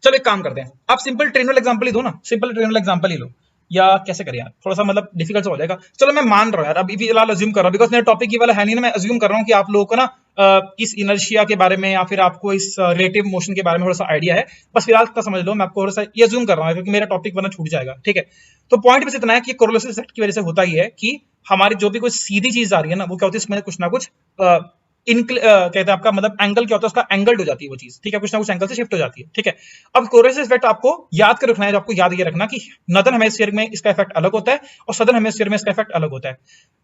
चलो एक काम करते हैं, आप सिंपल ट्रेन वाला एग्जांपल ही दो ना, सिंपल ट्रेन वाला एग्जांपल ही लो, या कैसे करें यार? थोड़ा सा मतलब डिफिकल्ट हो जाएगा। चलो मैं मान रहा हूँ यार, अभी फिलहाल अज्यूम कर रहा हूँ, बिकॉज मेरा टॉपिक ये वाला है नहीं ना। मैं अज्यूम कर रहा हूँ कि आप लोगों को ना इस इनर्शिया के बारे में या फिर आपको इस रिलेटिव मोशन के बारे में थोड़ा सा आइडिया है। बस फिलहाल इतना समझ लो, मैं आपको थोड़ा सा ये अज्यूम कर रहा हूँ क्योंकि मेरा टॉपिक वरना छूट जाएगा, ठीक है। तो पॉइंट बस इतना है कि कोरोलेसिस इफेक्ट की वजह से होता ही है कि हमारी जो भी कोई सीधी चीज आ रही है ना, वो क्या होती है? इसमें कुछ ना कुछ कहते हैं आपका मतलब एंगल क्या होता है? उसका एंगल्ड हो जाती है वो चीज, ठीक है, कुछ ना कुछ एंगल से शिफ्ट हो जाती है, ठीक है। अब कोरोलेसिस इफेक्ट आपको याद कर रखना है, आपको याद ये रखना कि नॉर्दर्न हेमिस्फीयर में इसका इफेक्ट अलग होता है और सदर्न हेमिस्फीयर में इसका इफेक्ट अलग होता है।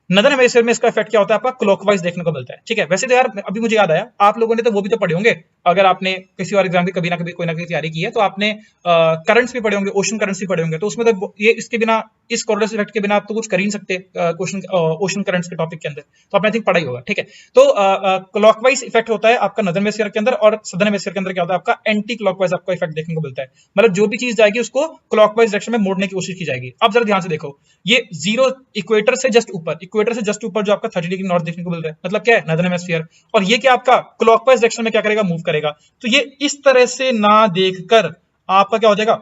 नॉर्दर्न हेमिस्फीयर में इसका इफेक्ट क्या होता है? आपका क्लॉकवाइज देखने को मिलता है, ठीक है। वैसे तो यार अभी मुझे याद आया, आप लोगों ने तो वो भी तो पढ़े होंगे, अगर आपने किसी और एग्जाम की कभी ना कभी कोई ना कोई तैयारी की है तो आपने करंट्स भी पढ़े होंगे, ओशन करंट्स भी पढ़े होंगे। तो उसमें तो ये इसके बिना, इस कोरोलेसिस इफेक्ट के बिना आप तो कुछ कर ही नहीं सकते क्वेश्चन ओशन करंट्स के टॉपिक के अंदर, तो आपने आई थिंक पढ़ा ही होगा, ठीक है। तो क्लॉकवाइज इफेक्ट होता है आपका नॉर्दर्न हेमिस्फीयर के अंदर, और सदर्न हेमिस्फीयर के अंदर क्या होता है आपका एंटी क्लॉकवाइज आपको इफेक्ट देखने को मिलता है। मतलब जो भी चीज जाएगी उसको क्लॉकवाइज डायरेक्शन में मोड़ने की कोशिश की जाएगी। अब जरा ध्यान से देखो, ये जीरो इक्वेटर से जस्ट ऊपर, इक्वेटर से जस्ट ऊपर जो आपका 30 डिग्री नॉर्थ देखने को मिल रहा है, मतलब क्या है नॉर्दर्न हेमिस्फीयर, और ये क्या आपका क्लॉकवाइज डायरेक्शन में क्या करेगा, मूव करेगा। तो ये इस तरह से ना देखकर आपका क्या हो जाएगा,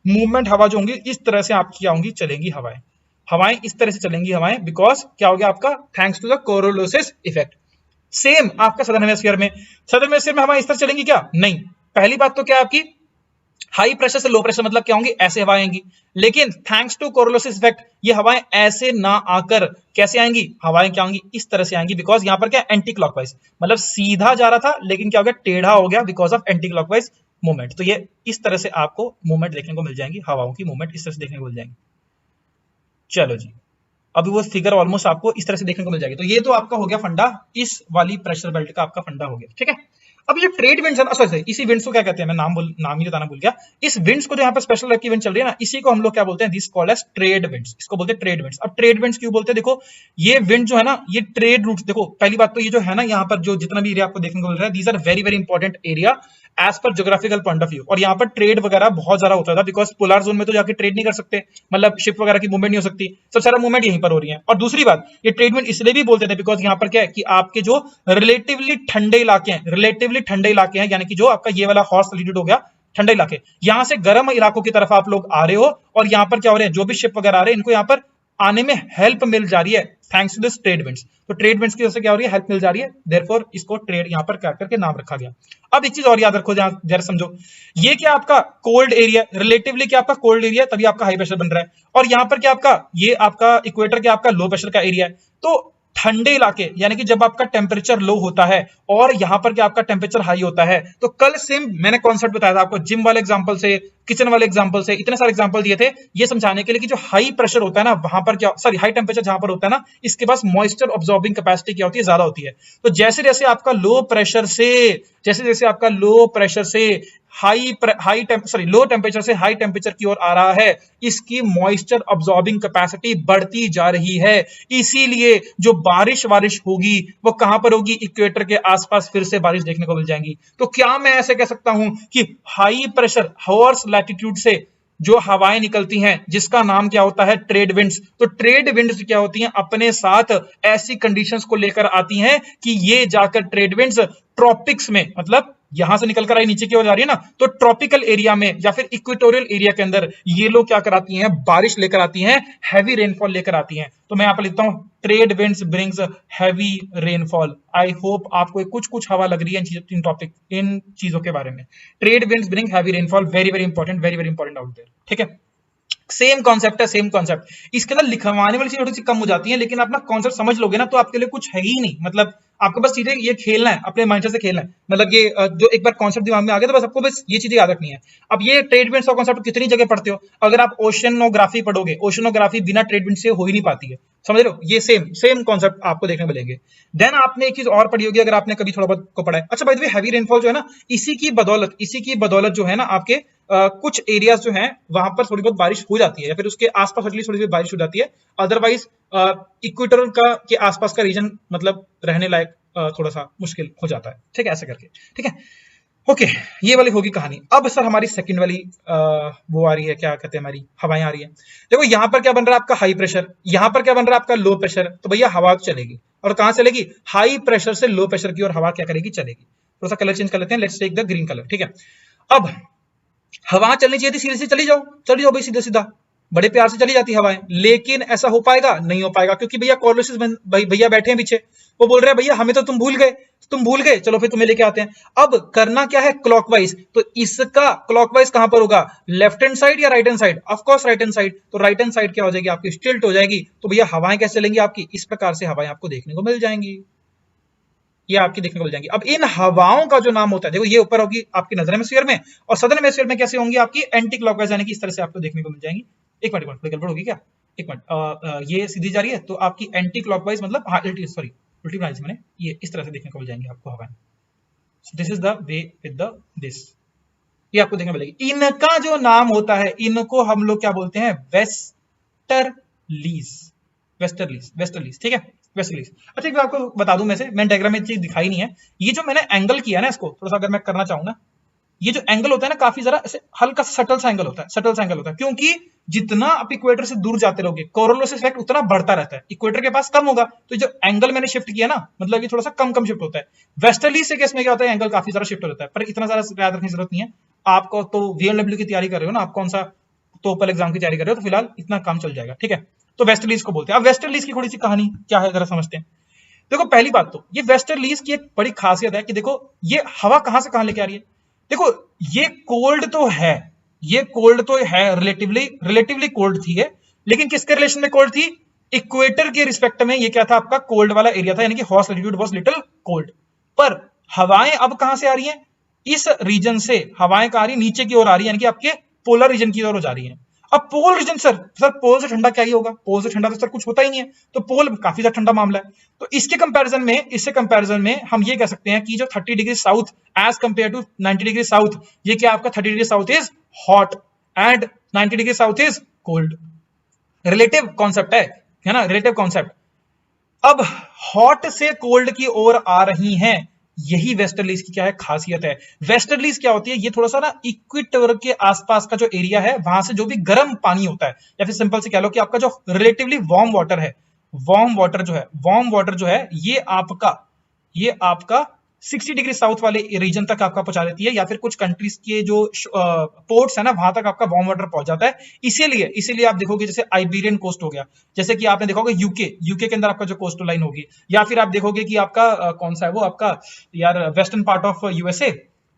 मूवमेंट हवा जो होंगी इस तरह से आपकी क्या होंगी, चलेंगी हवाएं, हवाएं इस तरह से चलेंगी हवाएं, बिकॉज क्या हो गया आपका, thanks to the Coriolis effect. Same आपका सदर्न हेमिस्फीयर में, सदर्न हेमिस्फीयर में हवाएं इस तरह चलेंगी क्या, नहीं। पहली बात तो क्या आपकी हाई प्रेशर से लो प्रेशर, मतलब क्या होंगी, ऐसे हवाएं आएंगी। लेकिन थैंक्स टू कोरोलोसिस इफेक्ट ये हवाएं ऐसे ना आकर कैसे आएंगी, हवाएं क्या होंगी, इस तरह से आएंगी, बिकॉज यहां पर क्या एंटी क्लॉकवाइज, मतलब सीधा जा रहा था लेकिन क्या हो गया, टेढ़ा हो गया because of anti clockwise movement. तो ये इस तरह से आपको मूवमेंट देखने को मिल जाएंगी, हवाओं की मूवमेंट इस तरह से देखने को मिल जाएंगी। चलो जी, अभी वो फिगर ऑलमोस्ट आपको इस तरह से देखने को मिल जाएगी। तो ये तो आपका हो गया फंडा, इस वाली प्रेशर बेल्ट का आपका फंडा हो गया, ठीक है। अब ये ट्रेड विंड्स है ना, सॉरी इसी विंड्स को क्या कहते हैं, मैं नाम ही बताना भूल गया। इस विंड्स को जो यहाँ पर स्पेशल टाइप की विंड चल रही है ना, इसी को हम लोग क्या बोलते हैं, this called as trade winds, इसको बोलते हैं ट्रेड विंड्स। अब ट्रेड विंड्स क्यों बोलते हैं, देखो ये विंड जो है ना, ये ट्रेड रूट, देखो पहली बात तो ये जो है ना, यहाँ पर जो जितना भी एरिया आपको देखने को मिल रहा है, these are very very important area as per geographical point of view. और यहाँ पर ट्रेड वगैरह बहुत ज्यादा होता था, बिकॉज पोलर जोन में तो जाके ट्रेड नहीं कर सकते, मतलब शिप वगैरह की मूवमेंट नहीं हो सकती, सब सारा मूवमेंट यहीं पर हो रही है। और दूसरी बात, ये ट्रेड विंड इसलिए भी बोलते थे बिकॉज यहाँ पर क्या है कि आपके जो रिलेटिवली ठंडे इलाके हैं, रिलेटिवली ठंडे इलाके हैं, यानी कि जो आपका ये वाला हॉट एल्टीट्यूड हो गया, ठंडे इलाके, यहां से गर्म इलाकों की तरफ आप लोग आ रहे हो, और यहाँ पर क्या हो रहे हैं, जो भी शिप वगैरह आ रहे हैं इनको यहाँ पर आने में हेल्प मिल जा रही है thanks to this trade winds. तो ट्रेड विंड्स की वजह से क्या हो रही है, हेल्प मिल जा रही है, देयरफॉर इसको ट्रेड यहाँ पर क्या करके नाम रखा गया। अब एक चीज और याद रखो, जरा समझो, ये क्या आपका कोल्ड एरिया, रिलेटिवली क्या आपका कोल्ड एरिया, तभी आपका हाई प्रेशर बन रहा है। और यहाँ पर क्या आपका, ये आपका इक्वेटर क्या आपका लो प्रेशर का एरिया है। तो ठंडे इलाके, यानी कि जब आपका टेम्परेचर लो होता है और यहां पर क्या आपका टेम्परेचर हाई होता है, तो कल सेम मैंने कॉन्सेप्ट बताया था आपको, जिम वाले एग्जांपल से, किचन वाले एग्जांपल से, इतने सारे एग्जांपल दिए थे ये समझाने के लिए कि जो हाई प्रेशर होता है ना, वहां पर क्या, सॉरी हाई टेम्परेचर जहां पर होता है ना, इसके पास मॉइस्चर ऑब्जॉर्बिंग कैपेसिटी क्या होती है, ज्यादा होती है। तो जैसे जैसे आपका लो प्रेशर से, जैसे जैसे आपका लो प्रेशर से लो टेम्परेचर से हाई टेम्परेचर की ओर आ रहा है, इसकी मॉइस्चर अब्सॉर्बिंग कैपेसिटी बढ़ती जा रही है। इसीलिए जो बारिश होगी वो कहां पर होगी, इक्वेटर के आसपास फिर से बारिश देखने को मिल जाएंगी। तो क्या मैं ऐसे कह सकता हूं कि हाई प्रेशर हॉर्स लैटिट्यूड से जो हवाएं निकलती हैं जिसका नाम क्या होता है, ट्रेड विंड्स, तो ट्रेड विंड्स क्या होती हैं, अपने साथ ऐसी कंडीशंस को लेकर आती हैं कि ये जाकर ट्रेड विंड्स ट्रॉपिक्स में, मतलब यहां से निकलकर आई नीचे की ओर जा रही है ना, तो ट्रॉपिकल एरिया में या फिर इक्वेटोरियल एरिया के अंदर ये लोग क्या कराती हैं, बारिश लेकर आती हैं, हैवी रेनफॉल लेकर आती हैं। तो मैं यहां पर लिखता हूं trade winds brings heavy rainfall. I hope आपको कुछ कुछ हवा लग रही है इन टॉपिक, इन चीजों के बारे में। Trade winds bring heavy rainfall, very very important, very very important out there, ठीक है। सेम कॉन्सेप्ट है, सेम कॉन्सेप्ट। इसके अंदर लिखवाने वाली चीज थोड़ी सी कम हो जाती है, लेकिन आप ना कॉन्सेप्ट समझ लोगे ना तो आपके लिए कुछ है ही नहीं, मतलब आपको बस सीधे ये खेलना है, अपने माइंडसेट से खेलना है। मतलब ये जो एक बार कॉन्सेप्ट दिमाग में आ गया तो बस आपको बस ये चीजें याद रखनी है। अब ये ट्रेड विंड्स का कॉन्सेप्ट कितनी जगह पढ़ते हो, अगर आप ओशनोग्राफी पढ़ोगे, ओशनोग्राफी बिना ट्रेड विंड से हो ही नहीं पाती है, समझ रहे हो। ये सेम सेम कॉन्सेप्ट आपको देखने मिलेंगे। देन आपने एक चीज और पढ़ी होगी, अगर आपने कभी थोड़ा बहुत को पढ़ा है। अच्छा by the way, heavy rainfall जो है ना, इसी की बदौलत जो है ना आपके कुछ एरियाज जो हैं वहां पर थोड़ी बहुत बारिश हो जाती है, या फिर उसके आसपास थोड़ी सी बारिश हो जाती है। अदरवाइज इक्वेटर का के आसपास का रीजन मतलब रहने लायक थोड़ा सा मुश्किल हो जाता है, ठीक है, ऐसे करके, ठीक है। ओके, ये वाली होगी कहानी। अब सर हमारी सेकंड वाली वो आ रही है, क्या कहते हैं, हमारी हवाएं आ रही है। देखो यहाँ पर क्या बन रहा है आपका हाई प्रेशर, यहाँ पर क्या बन रहा है आपका लो प्रेशर। तो भैया हवा चलेगी, और कहां चलेगी, हाई प्रेशर से लो प्रेशर की, और हवा क्या करेगी, चलेगी। थोड़ा सा कलर चेंज कर लेते हैं, let's take the green colour, ठीक है। अब हवा चलनी चाहिए थी, सीधे से चली जाओ भाई, सीधा सीधा बड़े प्यार से चली जाती हवाएं, लेकिन ऐसा हो पाएगा, नहीं हो पाएगा, क्योंकि भैया कोरोलोसिस भैया बैठे हैं पीछे, वो बोल रहे हैं भैया हमें तो तुम भूल गए, चलो फिर तुम्हें लेके आते हैं। अब करना क्या है, क्लॉकवाइज। तो इसका क्लॉकवाइज कहां पर होगा, लेफ्ट हैंड साइड या right hand side, of course right hand side. तो राइट हैंड साइड क्या हो जाएगी आपकी, स्टिल्ट हो जाएगी। तो भैया हवाएं कैसे चलेंगी आपकी, इस प्रकार से हवाएं आपको देखने को मिल जाएंगी, ये आपकी देखने को मिल जाएंगी। अब इन हवाओं का जो नाम होता है, देखो ये ऊपर होगी आपकी नॉर्दर्न हेमिस्फीयर में, और सदर्न हेमिस्फीयर में कैसे होंगी आपकी, एंटी क्लॉकवाइज, यानी कि इस तरह से आपको देखने को मिल जाएंगी। एक मिनट थोड़ी गड़बड़ होगी क्या, एक मिनट, ये सीधी जा रही है तो आपकी एंटी क्लॉकवाइज मतलब सॉरी उल्टी बनाई थी मैंने, ये इस तरह से देखने को मिल जाएंगी आपको हवाएं। This is the way with the this, ये आपको देखने को मिलेगी। इनका जो नाम होता है, इनको हम लोग क्या बोलते हैं, वेस्टर्लीज, ठीक है। वेस्टर्लीज। अच्छा एक बार आपको बता दूं, मैंने डायग्राम में चीज दिखाई नहीं है, ये जो मैंने एंगल किया ना इसको थोड़ा सा अगर मैं करना चाहूँ ना, ये जो एंगल होता है ना काफी जरा ऐसे हल्का सटल सा एंगल होता है, सटल सा एंगल होता है, क्योंकि जितना आप इक्वेटर से दूर जाते रहोगे कोरोलोस इफेक्ट उतना बढ़ता रहता है, इक्वेटर के पास कम होगा, तो जो एंगल मैंने शिफ्ट किया ना मतलब ये थोड़ा सा कम कम शिफ्ट होता है। वेस्टर्ली से केस में क्या होता है, एंगल काफी ज्यादा शिफ्ट हो जाता है, पर इतना ज्यादा याद रखने की जरूरत नहीं है आपको, तो VLW की तैयारी कर रहे हो ना आप, कौन सा टोपल एग्जाम की तैयारी कर रहे हो, तो फिलहाल इतना काम चल जाएगा, ठीक है। तो वेस्टर्लीज को बोलते हैं। अब वेस्टर्लीज की थोड़ी सी कहानी क्या है जरा समझते हैं। देखो पहली बात तो ये वेस्टर्लीज की एक बड़ी खासियत है कि देखो ये हवा कहां से कहां लेके आ रही है। देखो ये कोल्ड तो है, ये कोल्ड तो है, रिलेटिवली रिलेटिवली कोल्ड थी है, लेकिन किसके रिलेशन में कोल्ड थी, इक्वेटर के रिस्पेक्ट में ये क्या था आपका कोल्ड वाला एरिया था, यानी कि hot latitude was little cold. पर हवाएं अब कहां से आ रही हैं, इस रीजन से हवाएं कहां आ रही, नीचे की ओर आ रही है, यानी कि आपके पोलर रीजन की ओर जा रही है। अब पोल रीजन सर पोल से ठंडा क्या ही होगा, पोल से ठंडा तो सर कुछ होता ही नहीं है, तो पोल काफी ज्यादा ठंडा मामला है। तो इससे कंपैरिजन में हम ये कह सकते हैं कि जो 30 degree south as compare to 90 degree south, ये क्या आपका 30 degree south is hot and 90 degree south is cold. Relative concept है ना, रिलेटिव कॉन्सेप्ट। अब हॉट से कोल्ड की ओर आ रही हैं, यही वेस्टर्लीज की क्या है खासियत है। वेस्टर्लीज क्या होती है, ये थोड़ा सा ना इक्वेटर के आसपास का जो एरिया है वहां से जो भी गर्म पानी होता है, या फिर सिंपल से कह लो कि आपका जो रिलेटिवली वार्म वाटर है, वार्म वाटर जो है ये आपका 60 डिग्री साउथ वाले रीजन तक आपका पहुंचा देती है, या फिर कुछ कंट्रीज के जो पोर्ट्स है ना वहां तक आपका वार्म वाटर पहुंच जाता है। इसीलिए आप देखोगे जैसे आइबेरियन कोस्ट हो गया, जैसे कि आपने देखा होगा यूके के अंदर आपका जो कोस्टल लाइन होगी, या फिर आप देखोगे कि आपका कौन सा है वो आपका यार वेस्टर्न पार्ट ऑफ यूएसए,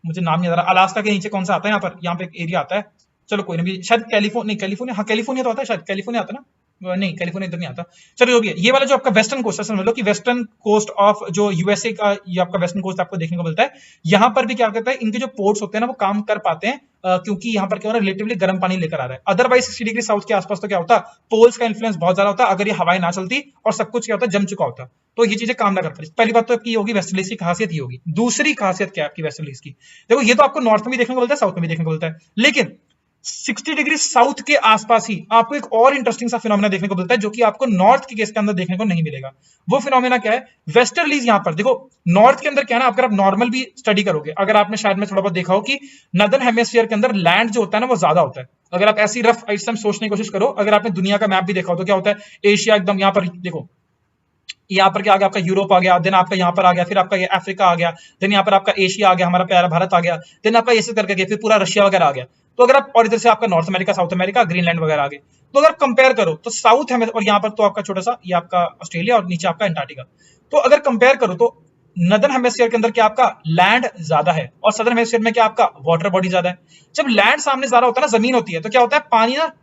मुझे नाम नहीं आ रहा, अलास्का के नीचे कौन सा आता है, यहाँ पे एक एरिया आता है, चलो कोई नहीं, शायद कैलिफोर्निया, हाँ कैलिफोर्निया तो आता है, शायद कैलिफोर्निया आता है ना, नहीं कैलिफोर्निया इधर नहीं आता। चलो जो भी है, ये वाला जो आपका वेस्टर्न कोस्ट है, समझ लो कि वेस्टर्न कोस्ट ऑफ जो यूएसए का ये आपका वेस्टर्न कोस्ट आपको देखने को मिलता है। यहाँ पर भी क्या कहता है, इनके जो पोर्ट्स होते हैं ना वो काम कर पाते हैं, क्योंकि यहाँ पर क्या हो रहा है, रिलेटिवली गर्म पानी लेकर आ रहा है। अदरवाइज 60 डिग्री साउथ के आसपास तो क्या होता, पोल्स का इन्फ्लुएंस बहुत ज्यादा होता, अगर ये हवाएं ना चलती और सब कुछ क्या होता जम चुका होता, तो ये चीजें काम ना कर पाती। पहली बात तो आपकी होगी वेस्टर्लीज की खासियत ही होगी। दूसरी खासियत क्या है आपकी वेस्टर्लीज की, देखो ये तो आपको नॉर्थ में भी देखने को मिलता है, साउथ में भी देखने को मिलता है, लेकिन 60 डिग्री साउथ के आसपास ही आपको एक और इंटरेस्टिंग सा फिनोमेना देखने को मिलता है, जो कि आपको नॉर्थ के केस के अंदर देखने को नहीं मिलेगा। वो फिनोमेना क्या है, वेस्टर्लीज। यहां पर देखो नॉर्थ के अंदर क्या है ना, अगर आप नॉर्मल भी स्टडी करोगे, अगर आपने शायद में थोड़ा बहुत देखा हो कि नदर्न हेमिस्फीयर के अंदर लैंड जो होता है ना वो ज्यादा होता है। अगर आप ऐसी रफ इस टाइम सोचने की कोशिश करो, अगर आपने दुनिया का मैप भी देखा हो तो क्या होता है, एशिया एकदम यहाँ पर देखो, यहाँ पर क्या आ गया आपका यूरोप आ गया, देन आपका यहाँ पर आ गया, फिर आपका ये अफ्रीका आ गया, देन यहाँ पर आपका एशिया आ गया, हमारा प्यारा भारत आ गया, देन आपका ऐसे करके गया, फिर पूरा रशिया वगैरह आ गया। तो अगर आप और इधर से आपका north America, south America, Greenland वगैरह आ गए, तो अगर कंपेयर करो तो साउथ है, और यहाँ पर तो आपका छोटा सा ये आपका ऑस्ट्रेलिया और नीचे आपका अंटार्कटिका, तो अगर कंपेयर करो तो नदर्न हेमिस्फीयर के अंदर क्या आपका लैंड ज्यादा है, और सदर्न हेमिस्फीयर में क्या आपका वाटर बॉडी ज्यादा है। जब लैंड सामने ज्यादा होता है ना, जमीन होती है, तो क्या होता है,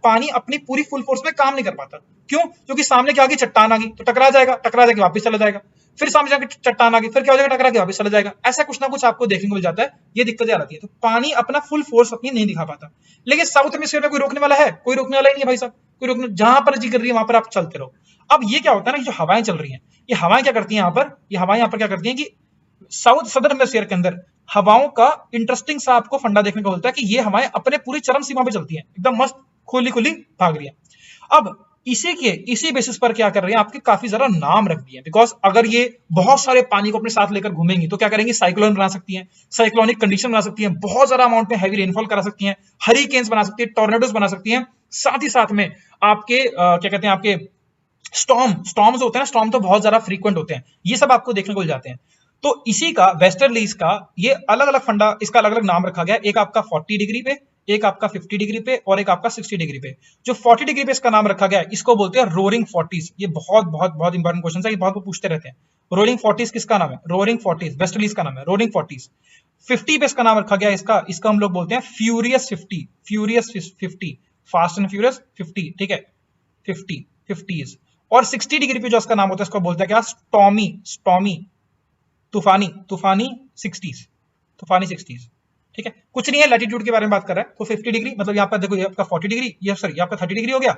पानी अपनी पूरी फुल फोर्स में काम नहीं कर पाता। क्यों, क्योंकि सामने क्या आ गई, चट्टान आ गई, तो टकरा जाएगा वापस चला जाएगा, फिर सामने जाके चट्टान आ गई, फिर क्या हो जाएगा, टकरा के वापस चला जाएगा। ऐसा कुछ ना कुछ आपको देखने को मिल जाता है, ये दिक्कतें आ जाती है, तो पानी अपना फुल फोर्स अपनी नहीं दिखा पाता। लेकिन साउथ हेमिस्फीयर में कोई रोकने वाला है, कोई रोकने वाला ही नहीं है भाई साहब, कोई रोकने, जहां पर जी कर रही है वहां पर आप चलते रहो। अब ये क्या होता है ना, जो हवाएं चल रही हैं, ये हवाएं क्या करती हैं यहाँ पर क्या करती हैं कि साउथ सदर्न हेमिस्फीयर के अंदर हवाओं का इंटरेस्टिंग सा आपको फंडा देखने को मिलता है कि ये हवाएं अपने पूरी चरम सीमा पे चलती हैं, एकदम मस्त खुली खुली भाग रही है। अब इसी बेसिस पर क्या कर रहे हैं, आपके काफी ज्यादा नाम रख दिए, बिकॉज अगर ये बहुत सारे पानी को अपने साथ लेकर घूमेंगी तो क्या करेंगी, साइक्लोन बना सकती हैं, साइक्लोनिक कंडीशन बना सकती हैं, बहुत ज्यादा अमाउंट में हैवी रेनफॉल करा सकती हैं, हरिकेन्स बना सकती है, टॉर्नेडोज बना सकती हैं, साथ ही साथ में आपके क्या कहते हैं, आपके स्टॉर्म्स होते हैं ना, स्टॉर्म तो बहुत ज्यादा फ्रीक्वेंट होते हैं, ये सब आपको देखने को मिल जाते हैं। तो इसी का वेस्टर्लीज का ये अलग अलग फंडा, इसका अलग अलग नाम रखा गया, एक आपका 40 डिग्री पे, एक आपका 50 डिग्री पे, और एक आपका 60 डिग्री पे। जो 40 डिग्री पे इसका नाम रखा गया है, इसको बोलते हैं रोरिंग 40s। ये बहुत बहुत बहुत इंपॉर्टेंट क्वेश्चन है, ये बहुत पूछते रहते हैं। रोरिंग 40s किसका नाम है, रोरिंग 40s वेस्टर्लीज का नाम है, रोरिंग 40s। 50 पे इसका नाम रखा गया, इसका हम लोग बोलते हैं फ्यूरियस 50, फास्ट एंड फ्यूरियस 50, ठीक है, 50s। और 60 डिग्री पे जो इसका नाम होता है, इसको बोलते हैं क्या, स्टॉमी, तूफानी 60s, ठीक है। कुछ नहीं है, लैटिट्यूड के बारे में बात कर रहा है। तो 50 डिग्री मतलब यहाँ पर देखो, ये आपका 40 डिग्री, ये आपका 30 डिग्री हो गया,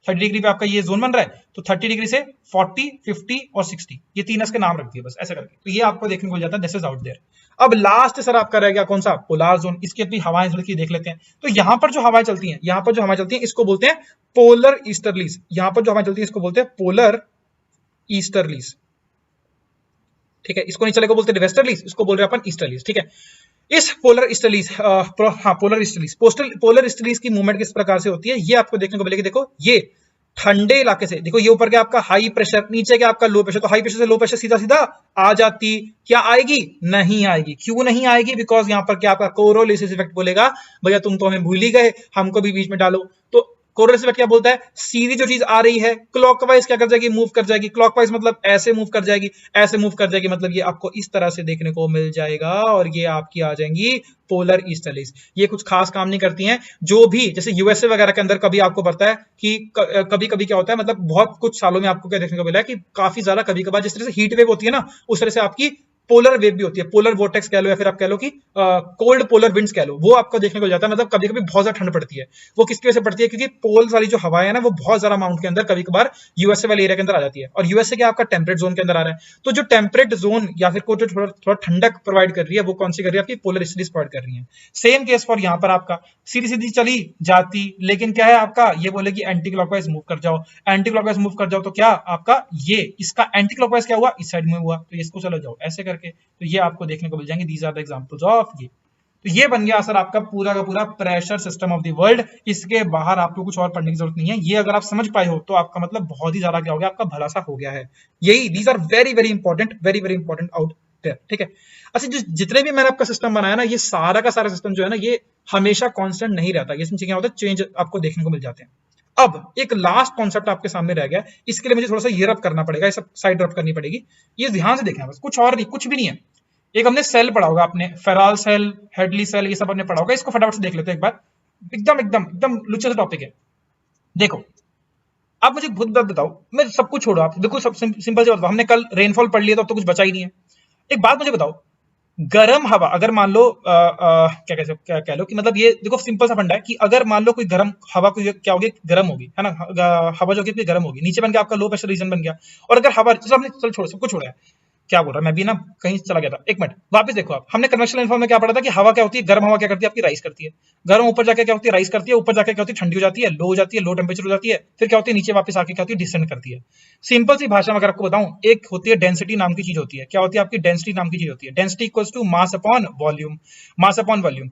30 डिग्री पे आपका ये जोन बन रहा है, तो 30 डिग्री से 40, 50 और 60, ये तीन इसके नाम रख दिए बस ऐसे करके, तो ये आपको देखने को मिल जाता है, दिस इज आउट देयर। अब लास्ट सर आपका रह गया कौन सा, पोलार जोन। इसकी अपनी हवाएं थोड़ी देख लेते हैं। तो यहाँ पर जो हवाएं चलती हैं, इसको बोलते हैं पोलर ईस्टर्लीज। यहाँ पर जो हवाएं चलती है इसको बोलते हैं पोलर ईस्टर्लीज, ठीक है। इसको नहीं चलेगा बोलते वेस्टर्लीज, इसको बोल रहे हैं अपन ईस्टर्लीज, ठीक है। इस polar easterlies, polar easterlies, polar easterlies की मूवमेंट किस प्रकार से होती है ये आपको देखने को मिलेगी। देखो ये ठंडे इलाके से, देखो ये ऊपर के आपका हाई प्रेशर, नीचे के आपका लो प्रेशर, तो हाई प्रेशर से लो प्रेशर सीधा सीधा आ जाती, क्या आएगी? नहीं आएगी। क्यों नहीं आएगी? बिकॉज यहाँ पर क्या आपका कोरोलिसिस इफेक्ट बोलेगा, भैया तुम तो हमें भूल ही गए, हमको भी बीच में डालो। तो कोरोलिसिस इफेक्ट क्या बोलता है? सीधी जो चीज आ रही है क्लॉकवाइज क्या कर जाएगी? मूव कर जाएगी। क्लॉकवाइज मतलब ऐसे मूव कर जाएगी, ऐसे मूव कर जाएगी, मतलब ये आपको इस तरह से देखने को मिल जाएगा, और ये आपकी आ जाएंगी पोलर ईस्टर्लीज। ये कुछ खास काम नहीं करती हैं, जो भी जैसे यूएसए वगैरह के अंदर कभी आपको पड़ता है कि कभी कभी क्या होता है, मतलब बहुत कुछ सालों में आपको क्या देखने को मिला है कि काफी ज्यादा कभी कभार जिस तरह से हीट वेव होती है ना, उस तरह से आपकी पोलर वेव भी होती है। पोलर वोर्टेक्स कह लो, या फिर आप कह लो कि कोल्ड पोलर विंड्स कह लो, वो आपको देखने को जाता है। मतलब कभी कभी बहुत ज्यादा ठंड पड़ती है, वो किसकी वजह से पड़ती है? क्योंकि पोल्स वाली जो हवा है ना, वो बहुत ज्यादा अमाउंट के अंदर कभी कभार यूएसए वाले एरिया के अंदर आ जाती है, और यूएसए क्या आपका टेम्परेट जोन के अंदर आ रहा है। तो जो टेम्परेट जोन या फिर कोई थोड़ा थोड़ा ठंडक प्रोवाइड कर रही है, वो कौन सी कर रही है? आपकी पोलर ईस्टर्लीज प्रोवाइड कर रही है। सेम केस फॉर यहाँ पर आपका सीधी सीधी चली जाती, लेकिन क्या है आपका, ये बोलेगी एंटी क्लॉकवाइज मूव कर जाओ, एंटी क्लॉकवाइज मूव कर जाओ, तो क्या आपका ये इसका एंटी क्लॉकवाइज क्या हुआ? इस साइड में हुआ, तो इसको चलो जाओ ऐसे करके, तो ये आपको देखने को मिल जाएंगे। These are the examples of ये। तो ये बन गया सर आपका पूरा का पूरा pressure system of the world. इसके बाहर आपको कुछ और पढ़ने की जरूरत नहीं है। ये अगर आप समझ पाए हो तो आपका मतलब बहुत ही ज्यादा क्या हो गया, आपका भला सा हो गया है। यही these are very very important, very very important out there, ठीक है। अच्छा, जितने भी मैंने आपका सिस्टम बनाया ना, ये सारा का सारा सिस्टम जो है ना, ये हमेशा कांस्टेंट नहीं रहता, ये इसमें क्या होता है, चेंज आपको देखने को मिल जाते हैं। अब एक लास्ट कॉन्सेप्ट आपके सामने रह गया, इसके लिए मुझे थोड़ा सा ये रब करना पड़ेगा, ये सब साइड रब करनी पड़ेगी। ये ध्यान से देखना, बस कुछ और नहीं, कुछ भी नहीं है। एक हमने सेल पढ़ा होगा, आपने फेराल सेल, हेडली सेल, ये सब हमने पढ़ा होगा। इसको फटाफट से देख लेते हैं एक बार, एकदम एकदम एकदम लुच्चे से टॉपिक है। देखो, आप मुझे खुद बात बताओ, मैं सब कुछ छोड़ो, आप देखो, सब सिंपल से बताओ। हमने कल रेनफॉल पढ़ लिया, तो अब तो कुछ बचा ही नहीं है। एक बात मुझे बताओ, गर्म हवा अगर मान लो क्या कह लो कि मतलब ये देखो सिंपल सा फंडा है कि अगर मान लो कोई गर्म हवा कोई क्या होगी, गर्म होगी, है ना, हवा जो होगी गर्म होगी, नीचे बन गया आपका लो प्रेशर रीजन बन गया। और अगर हवा, जैसे हमने चल छोड़ो, सब कुछ छोड़ा है, क्या बोल रहा है, मैं भी ना कहीं चला गया था, एक मिनट वापस देखो। आप हमने कन्वेंशनल रेनफॉल में क्या पढ़ा था कि हवा क्या होती है, गर्म हवा क्या करती है, आपकी राइज करती है। गर्म ऊपर जाके क्या होती है, राइज करती है, ऊपर जाके क्या होती है, ठंडी हो जाती है, लो हो जाती है, लो टेम्परेचर हो जाती है, फिर क्या होती है, नीचे वापस आके क्या होती है, डिसेंड करती है। सिंपल सी भाषा में अगर आपको बताऊं, एक होती है डेंसिटी नाम की चीज होती है। क्या होती है आपकी? डेंसिटी नाम की चीज होती है। Density equals to mass upon volume, mass upon volume.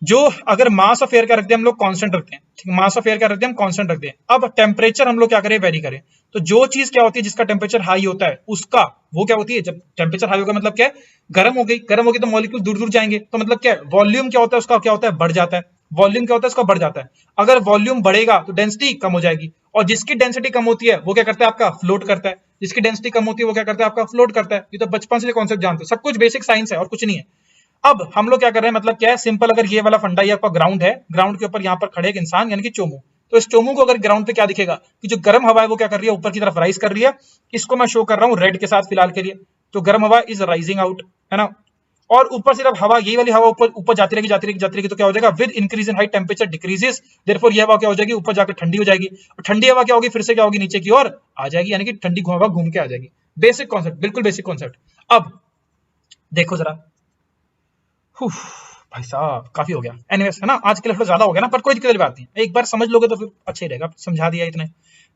जो अगर मास ऑफ एयर क्या रखते हैं हम लोग, कांस्टेंट रखते हैं, ठीक है, मास ऑफ एयर क्या रखते हैं हम, कांस्टेंट रखते हैं। अब टेम्परेचर हम लोग क्या करें, वेरी करें। तो जो चीज क्या होती है जिसका टेम्परेचर हाई होता है, उसका वो क्या होती है, जब टेम्परेचर हाई होगा मतलब क्या है, गर्म हो गई, गर्म होगी तो मॉलिक्यूल दूर दूर जाएंगे, तो मतलब क्या है, वॉल्यूम क्या होता है उसका, क्या होता है, बढ़ जाता है। वॉल्यूम क्या होता है उसका, बढ़ जाता है। अगर वॉल्यूम बढ़ेगा तो डेंसिटी कम हो जाएगी, और जिसकी डेंसिटी कम होती है वो क्या करता है आपका, फ्लोट करता है। जिसकी डेंसिटी कम होती है वो क्या करता है आपका, फ्लोट करता है। ये तो बचपन से कॉन्सेप्ट जानते हो, सब कुछ बेसिक साइंस है और कुछ नहीं है। अब हम लोग क्या कर रहे हैं, मतलब क्या है, सिंपल, अगर ये वाला फंडा, ये आपका ग्राउंड है, ग्राउंड के ऊपर यहाँ पर खड़े एक इंसान यानी कि चोमू, तो इस चोमू को अगर ग्राउंड पे क्या दिखेगा कि जो गर्म हवा है वो क्या कर रही है, ऊपर की तरफ राइज कर रही है। इसको मैं शो कर रहा हूँ रेड के साथ फिलहाल के लिए, तो गर्म हवा इज राइजिंग आउट, है ना। और ऊपर सिर्फ हवा, यही वाली हवा ऊपर ऊपर जाती रहेगी, जाती रहेगी, जाती रहेगी, तो क्या हो जाएगा, with increase in height temperature decreases, therefore ये हवा क्या हो जाएगी, ऊपर जाकर ठंडी हो जाएगी, और ठंडी हवा क्या होगी, फिर से क्या होगी, नीचे की ओर आ जाएगी, यानी कि ठंडी हवा घूम के आ जाएगी। बेसिक कॉन्सेप्ट, बिल्कुल बेसिक कॉन्सेप्ट। अब देखो जरा, भाई साहब काफी हो गया, एनीवेज, है ना, आज के लिए थोड़ा ज्यादा हो गया ना, पर कोई दिक्कत वाली बात नहीं, एक बार समझ लोगे तो फिर अच्छा ही रहेगा, समझा दिया इतने।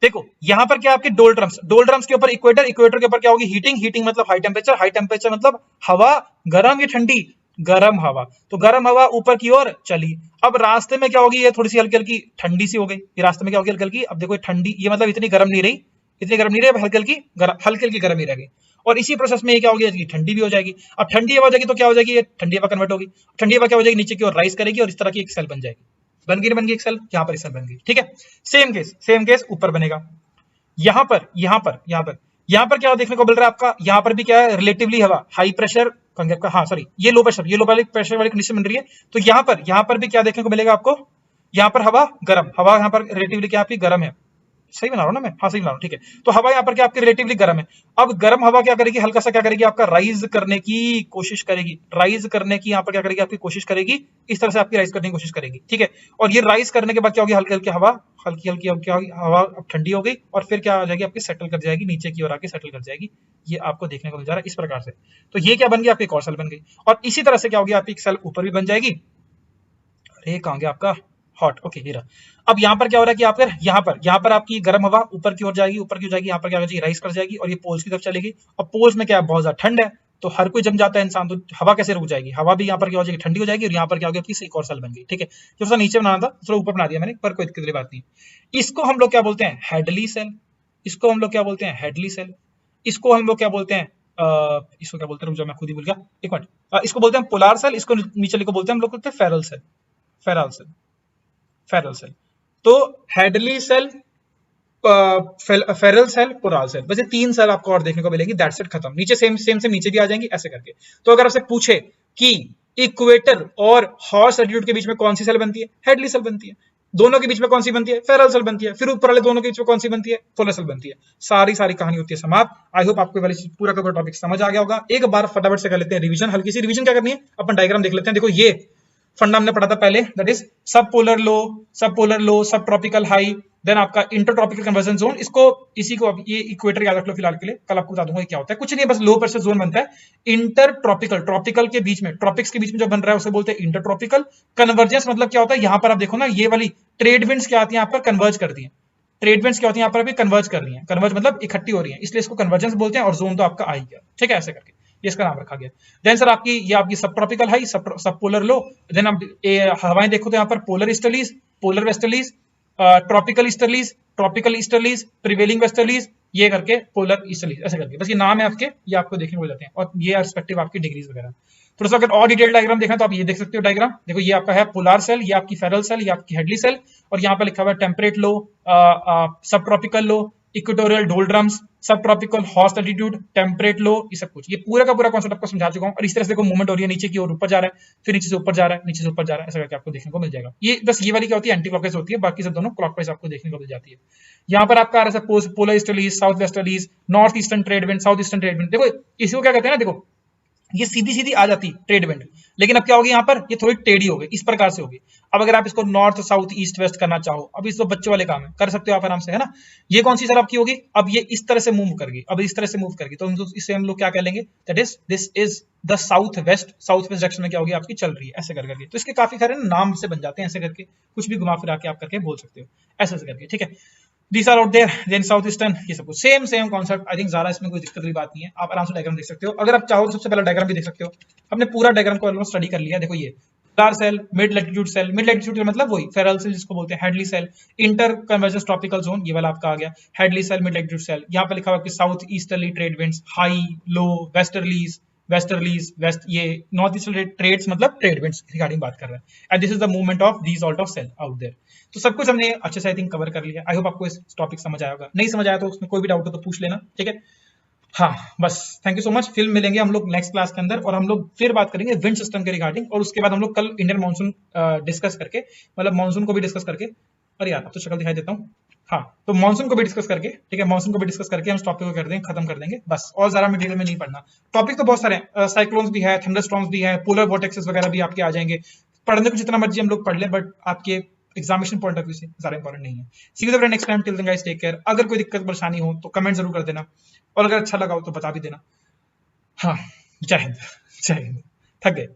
देखो यहाँ पर क्या आपके डोल ड्रम्स के ऊपर इक्वेटर, इक्वेटर के ऊपर क्या होगी, हीटिंग, हीटिंग मतलब हाई टेम्परेचर, हाई टेम्परेचर मतलब हवा गर्म या ठंडी, गर्म हवा, तो गर्म हवा ऊपर की ओर चली। अब रास्ते में क्या होगी, ये थोड़ी सी हल्की हल्की ठंडी सी हो गई, ये रास्ते में क्या होगी, हल्की हल्की, अब देखो ठंडी, ये मतलब इतनी गर्म नहीं रही, इतनी गर्म नहीं रही, हल्की हल्की गर्म ही रह गई। और इसी प्रोसेस में ये क्या होगी, ठंडी भी हो जाएगी। अब ठंडी हवा हो जाएगी तो क्या हो जाएगी, ये ठंडी हवा कन्वर्ट होगी, ठंडी हवा क्या हो जाएगी, नीचे की ओर राइज करेगी, और इस तरह की एक सेल बन जाएगी, बन गई एक सेल, यहाँ पर एक सेल बन गई, ठीक है। सेम केस ऊपर बनेगा, यहाँ पर क्या देखने को मिल रहा है आपका, यहाँ पर भी क्या है, रिलेटिवली हवा हाई प्रेशर, हाँ सॉरी, ये लो प्रेशर वाली कंडीशन बन रही है। तो यहाँ पर भी क्या देखने को मिलेगा आपको, यहाँ पर हवा गर्म, हवा यहाँ पर रिलेटिवली क्या आपकी गर्म है, सही बना रहा हूं ना मैं, हाँ सही बना रहा हूं, ठीक है। तो हवा यहाँ पर क्या आपकी रिलेटिवली गर्म है। अब गर्म हवा क्या करेगी, हल्का सा क्या करेगी, आपका राइज करने की कोशिश करेगी, राइज करने की यहाँ पर क्या करेगी, आपकी कोशिश करेगी, इस तरह से आपकी राइज करने की कोशिश करेगी, ठीक है। और ये राइज करने के बाद क्या होगी, हल्की हल्की हवा, हल्की हल्की क्या होगी, हवा अब ठंडी हो गई, और फिर क्या आ जाएगी आपकी, सेटल कर जाएगी, नीचे की ओर आके सेटल कर जाएगी। ये आपको देखने को मिल जा रहा है इस प्रकार से। तो ये क्या बन गया, आपकी एक और सेल बन गई, और इसी तरह से क्या होगी, आपकी एक सेल ऊपर भी बन जाएगी। अरे कहाँ गया आपका, हॉट, ओके ये रहा। अब यहाँ पर क्या हो रहा है कि आप यहाँ पर आपकी गर्म हवा ऊपर की ओर जाएगी, यहाँ पर क्या हो जाएगी, राइज कर जाएगी और ये पोल्स की तरफ चलेगी। और पोल्स में क्या है, बहुत ज्यादा ठंड है, तो हर कोई जम जाता है इंसान, तो हवा कैसे रुक जाएगी, हवा भी यहाँ पर क्या हो जाएगी, ठंडी हो जाएगी, और यहाँ पर क्या हो गया, आपकी एक और सेल बन गई। ठीक है, जो सा नीचे बनाना था थोड़ा ऊपर बना दिया मैंने, पर कोई दिक्कत वाली बात नहीं। इसको हम लोग क्या बोलते हैं, हेडली सेल। इसको हम लोग क्या बोलते हैं, हेडली सेल। इसको हम लोग क्या बोलते हैं, इसको क्या बोलते हैं, रुक जाओ मैं खुद ही भूल गया, एक मिनट। इसको बोलते हैं पोलार सेल, इसको नीचे को बोलते हैं हम लोग बोलते हैं Ferrel cell. Ferrel cell, Ferrel cell. तो Hadley cell, Ferrel cell, polar cell, बस ये 3 सेल आपको और देखने को मिलेंगी, दैट्स इट, खत्म। नीचे सेम सेम से नीचे भी आ जाएंगी ऐसे करके। तो अगर आपसे पूछे कि इक्वेटर और हॉर्स लैटिट्यूड के बीच में कौन सी सेल बनती है, हेडली सेल बनती है। दोनों के बीच में कौन सी बनती है, फेरल सेल बनती है। फिर ऊपर वाले दोनों के बीच में कौन सी बनती है, पोलर सेल बनती है। सारी कहानी होती है समाप्त। आई होप आपको वाली पूरा का पूरा टॉपिक समझ आ गया होगा। एक बार फटाफट से कर लेते हैं रिवीजन, हल्की सी रिवीजन क्या करनी है, अपन डायग्राम देख लेते हैं। देखो ये फंडा हमने पढ़ा था पहले, दैट इज सब पोलर लो, सब ट्रॉपिकल हाई, देन आपका इंटर ट्रॉपिकल कन्वर्जन जोन। इसको इसी को अब ये इक्वेटर याद रख लो फिलहाल के लिए, कल आपको बता दूंगा क्या होता है। कुछ नहीं, बस लो प्रेशर जोन बनता है। इंटर ट्रॉपिकल, ट्रॉपिकल के बीच में, ट्रॉपिक्स के बीच में जो बन रहा है उसे बोलते हैं इंटर ट्रॉपिकल। कन्वर्जेंस मतलब क्या होता है, यहां पर आप देखो ना, ये वाली ट्रेड विंड्स क्या आती है यहाँ पर, कन्वर्ज करती है। ट्रेड विंड्स क्या होती है यहाँ पर अभी, कन्वर्ज कर रही है। कन्वर्ज मतलब इकट्ठी हो रही है, इसलिए इसको कन्वर्जेंस बोलते हैं। और जोन तो आपका आ ही गया, ठीक है, ऐसे करके ये इसका नाम रखा गया। देन सर आपकी ये आपकी सब ट्रॉपिकल हाई, सब पोलर लो। देन आप हवाएं देखो तो यहाँ पर polar easterlies, polar westerlies, tropical easterlies, tropical easterlies, prevailing westerlies, ये करके पोलर ईस्टर्लीज, ऐसे करके बस ये नाम है आपके, ये आपको देखने को मिल जाते हैं। और ये रिस्पेक्टिव आपकी डिग्रीज वगैरह। थोड़ा सा अगर और डिटेल डायग्राम देखना तो आप ये देख सकते हो डायग्राम। देखो ये आपका है पोलार सेल, ये आपकी फेरल सेल, ये आपकी हेडली सेल, और यहाँ पर लिखा हुआ है टेम्परेट लो, सब ट्रॉपिकल लो, इक्वेटोरियल डोल्ड्रम्स, सब ट्रॉपिकल हॉर्स लैटिट्यूड, टेम्परेट लो, ये सब कुछ, ये पूरा का पूरा कॉन्सेप्ट आपको समझा चुका हूँ। और इस तरह से देखो मूवमेंट हो रही है, नीचे की ओर ऊपर जा रहा है, फिर नीचे से ऊपर जा रहा है, नीचे से ऊपर जा रहा है, ऐसा करके आपको देखने को मिल जाएगा। ये बस ये वाली क्या होती है, एंटी क्लॉकवाइज होती है, बाकी सब दोनों क्लॉकवाइज आपको देखने को मिल जाती है। यहाँ पर आपका आ रहा है polar easterlies, south westerlies, north eastern trade wind, south eastern trade wind. देखो इसको क्या कहते हैं ना, देखो ये सीधी सीधी आ जाती ट्रेड विंड, लेकिन अब क्या होगी यहाँ पर, ये थोड़ी टेढ़ी हो गई, इस प्रकार से होगी। अब अगर आप इसको नॉर्थ साउथ ईस्ट वेस्ट करना चाहो, अब इस तो बच्चों वाले काम है, कर सकते हो आप आराम से, है ना। ये कौन सी सर आपकी होगी, अब ये इस तरह से मूव करगी, अब इस तरह से मूव करगी, तो इसे हम लोग क्या कह लेंगे, that is this is the south west. South west direction में क्या होगी आपकी, चल रही है, ऐसे कर करके। तो इसके काफी सारे नाम से बन जाते हैं, ऐसे करके कुछ भी घुमा फिरा के आप करके बोल सकते हो, ऐसे करके, ठीक है। These are out there, then south eastern, ये सब कुछ सेम कॉन्सेप्ट। आई थिंक ज्यादा इसमें कोई दिक्कत की बात नहीं है, आप आराम से डायग्राम देख सकते हो। अगर आप चाहो तो सबसे पहला डायग्राम भी देख सकते हो। हमने पूरा डायग्राम को ऑलमोस्ट स्टडी कर लिया। देखो ये polar cell, mid latitude cell, mid latitude का मतलब वही फेरल सेल जिसको बोलते हैं, Hadley cell, inter convergence tropical zone, ये वाला आपका आ गया Hadley cell, mid latitude cell. यहाँ पे लिखा हुआ है south easterly trade winds, high low, westerlies, west, ये नॉर्थ ईस्टर्ली ट्रेड्स मतलब ट्रेड विंड्स रिगार्डिंग बात कर रहे हैं। And this is the movement of these all of sell out there. तो सब कुछ हमने अच्छे से आई थिंक कवर कर लिया। आई होप आपको इस टॉपिक समझ आया होगा, नहीं समझ आया तो उसमें कोई भी डाउट हो तो पूछ लेना, ठीक है। हाँ बस, थैंक यू सो मच। फिर मिलेंगे हम लोग नेक्स्ट क्लास के अंदर, और हम लोग फिर बात करेंगे विंड सिस्टम के रिगार्डिंग, और उसके बाद हम लोग कल इंडियन मानसून डिस्कस करके, मतलब मानसून को भी डिस्कस करके, अरे यार अब तो शक्ल दिखाई देता हूँ, हाँ तो मानसून को भी डिस्कस करके, ठीक है, मानसून को भी डिस्कस करके हम इस टॉपिक को कर देंगे, खत्म कर देंगे बस। और ज्यादा डिटेल में नहीं पढ़ना, टॉपिक तो बहुत सारे हैं, साइक्लोन्स भी है, थंडरस्टॉर्म्स भी है, पोलर वोर्टेक्सेस वगैरह भी आपके आ जाएंगे। पढ़ने को जितना मर्जी हम लोग पढ़ लें, बट आपके एग्जामिनेशन पॉइंट ऑफ व्यू से ज्यादा इंपॉर्टेंट नहीं है। See you next time, till then guys take care. अगर कोई दिक्कत परेशानी हो तो कमेंट जरूर कर देना, और अगर अच्छा लगा हो तो बता भी देना। हाँ, जय हिंद, जय हिंद। थक गए।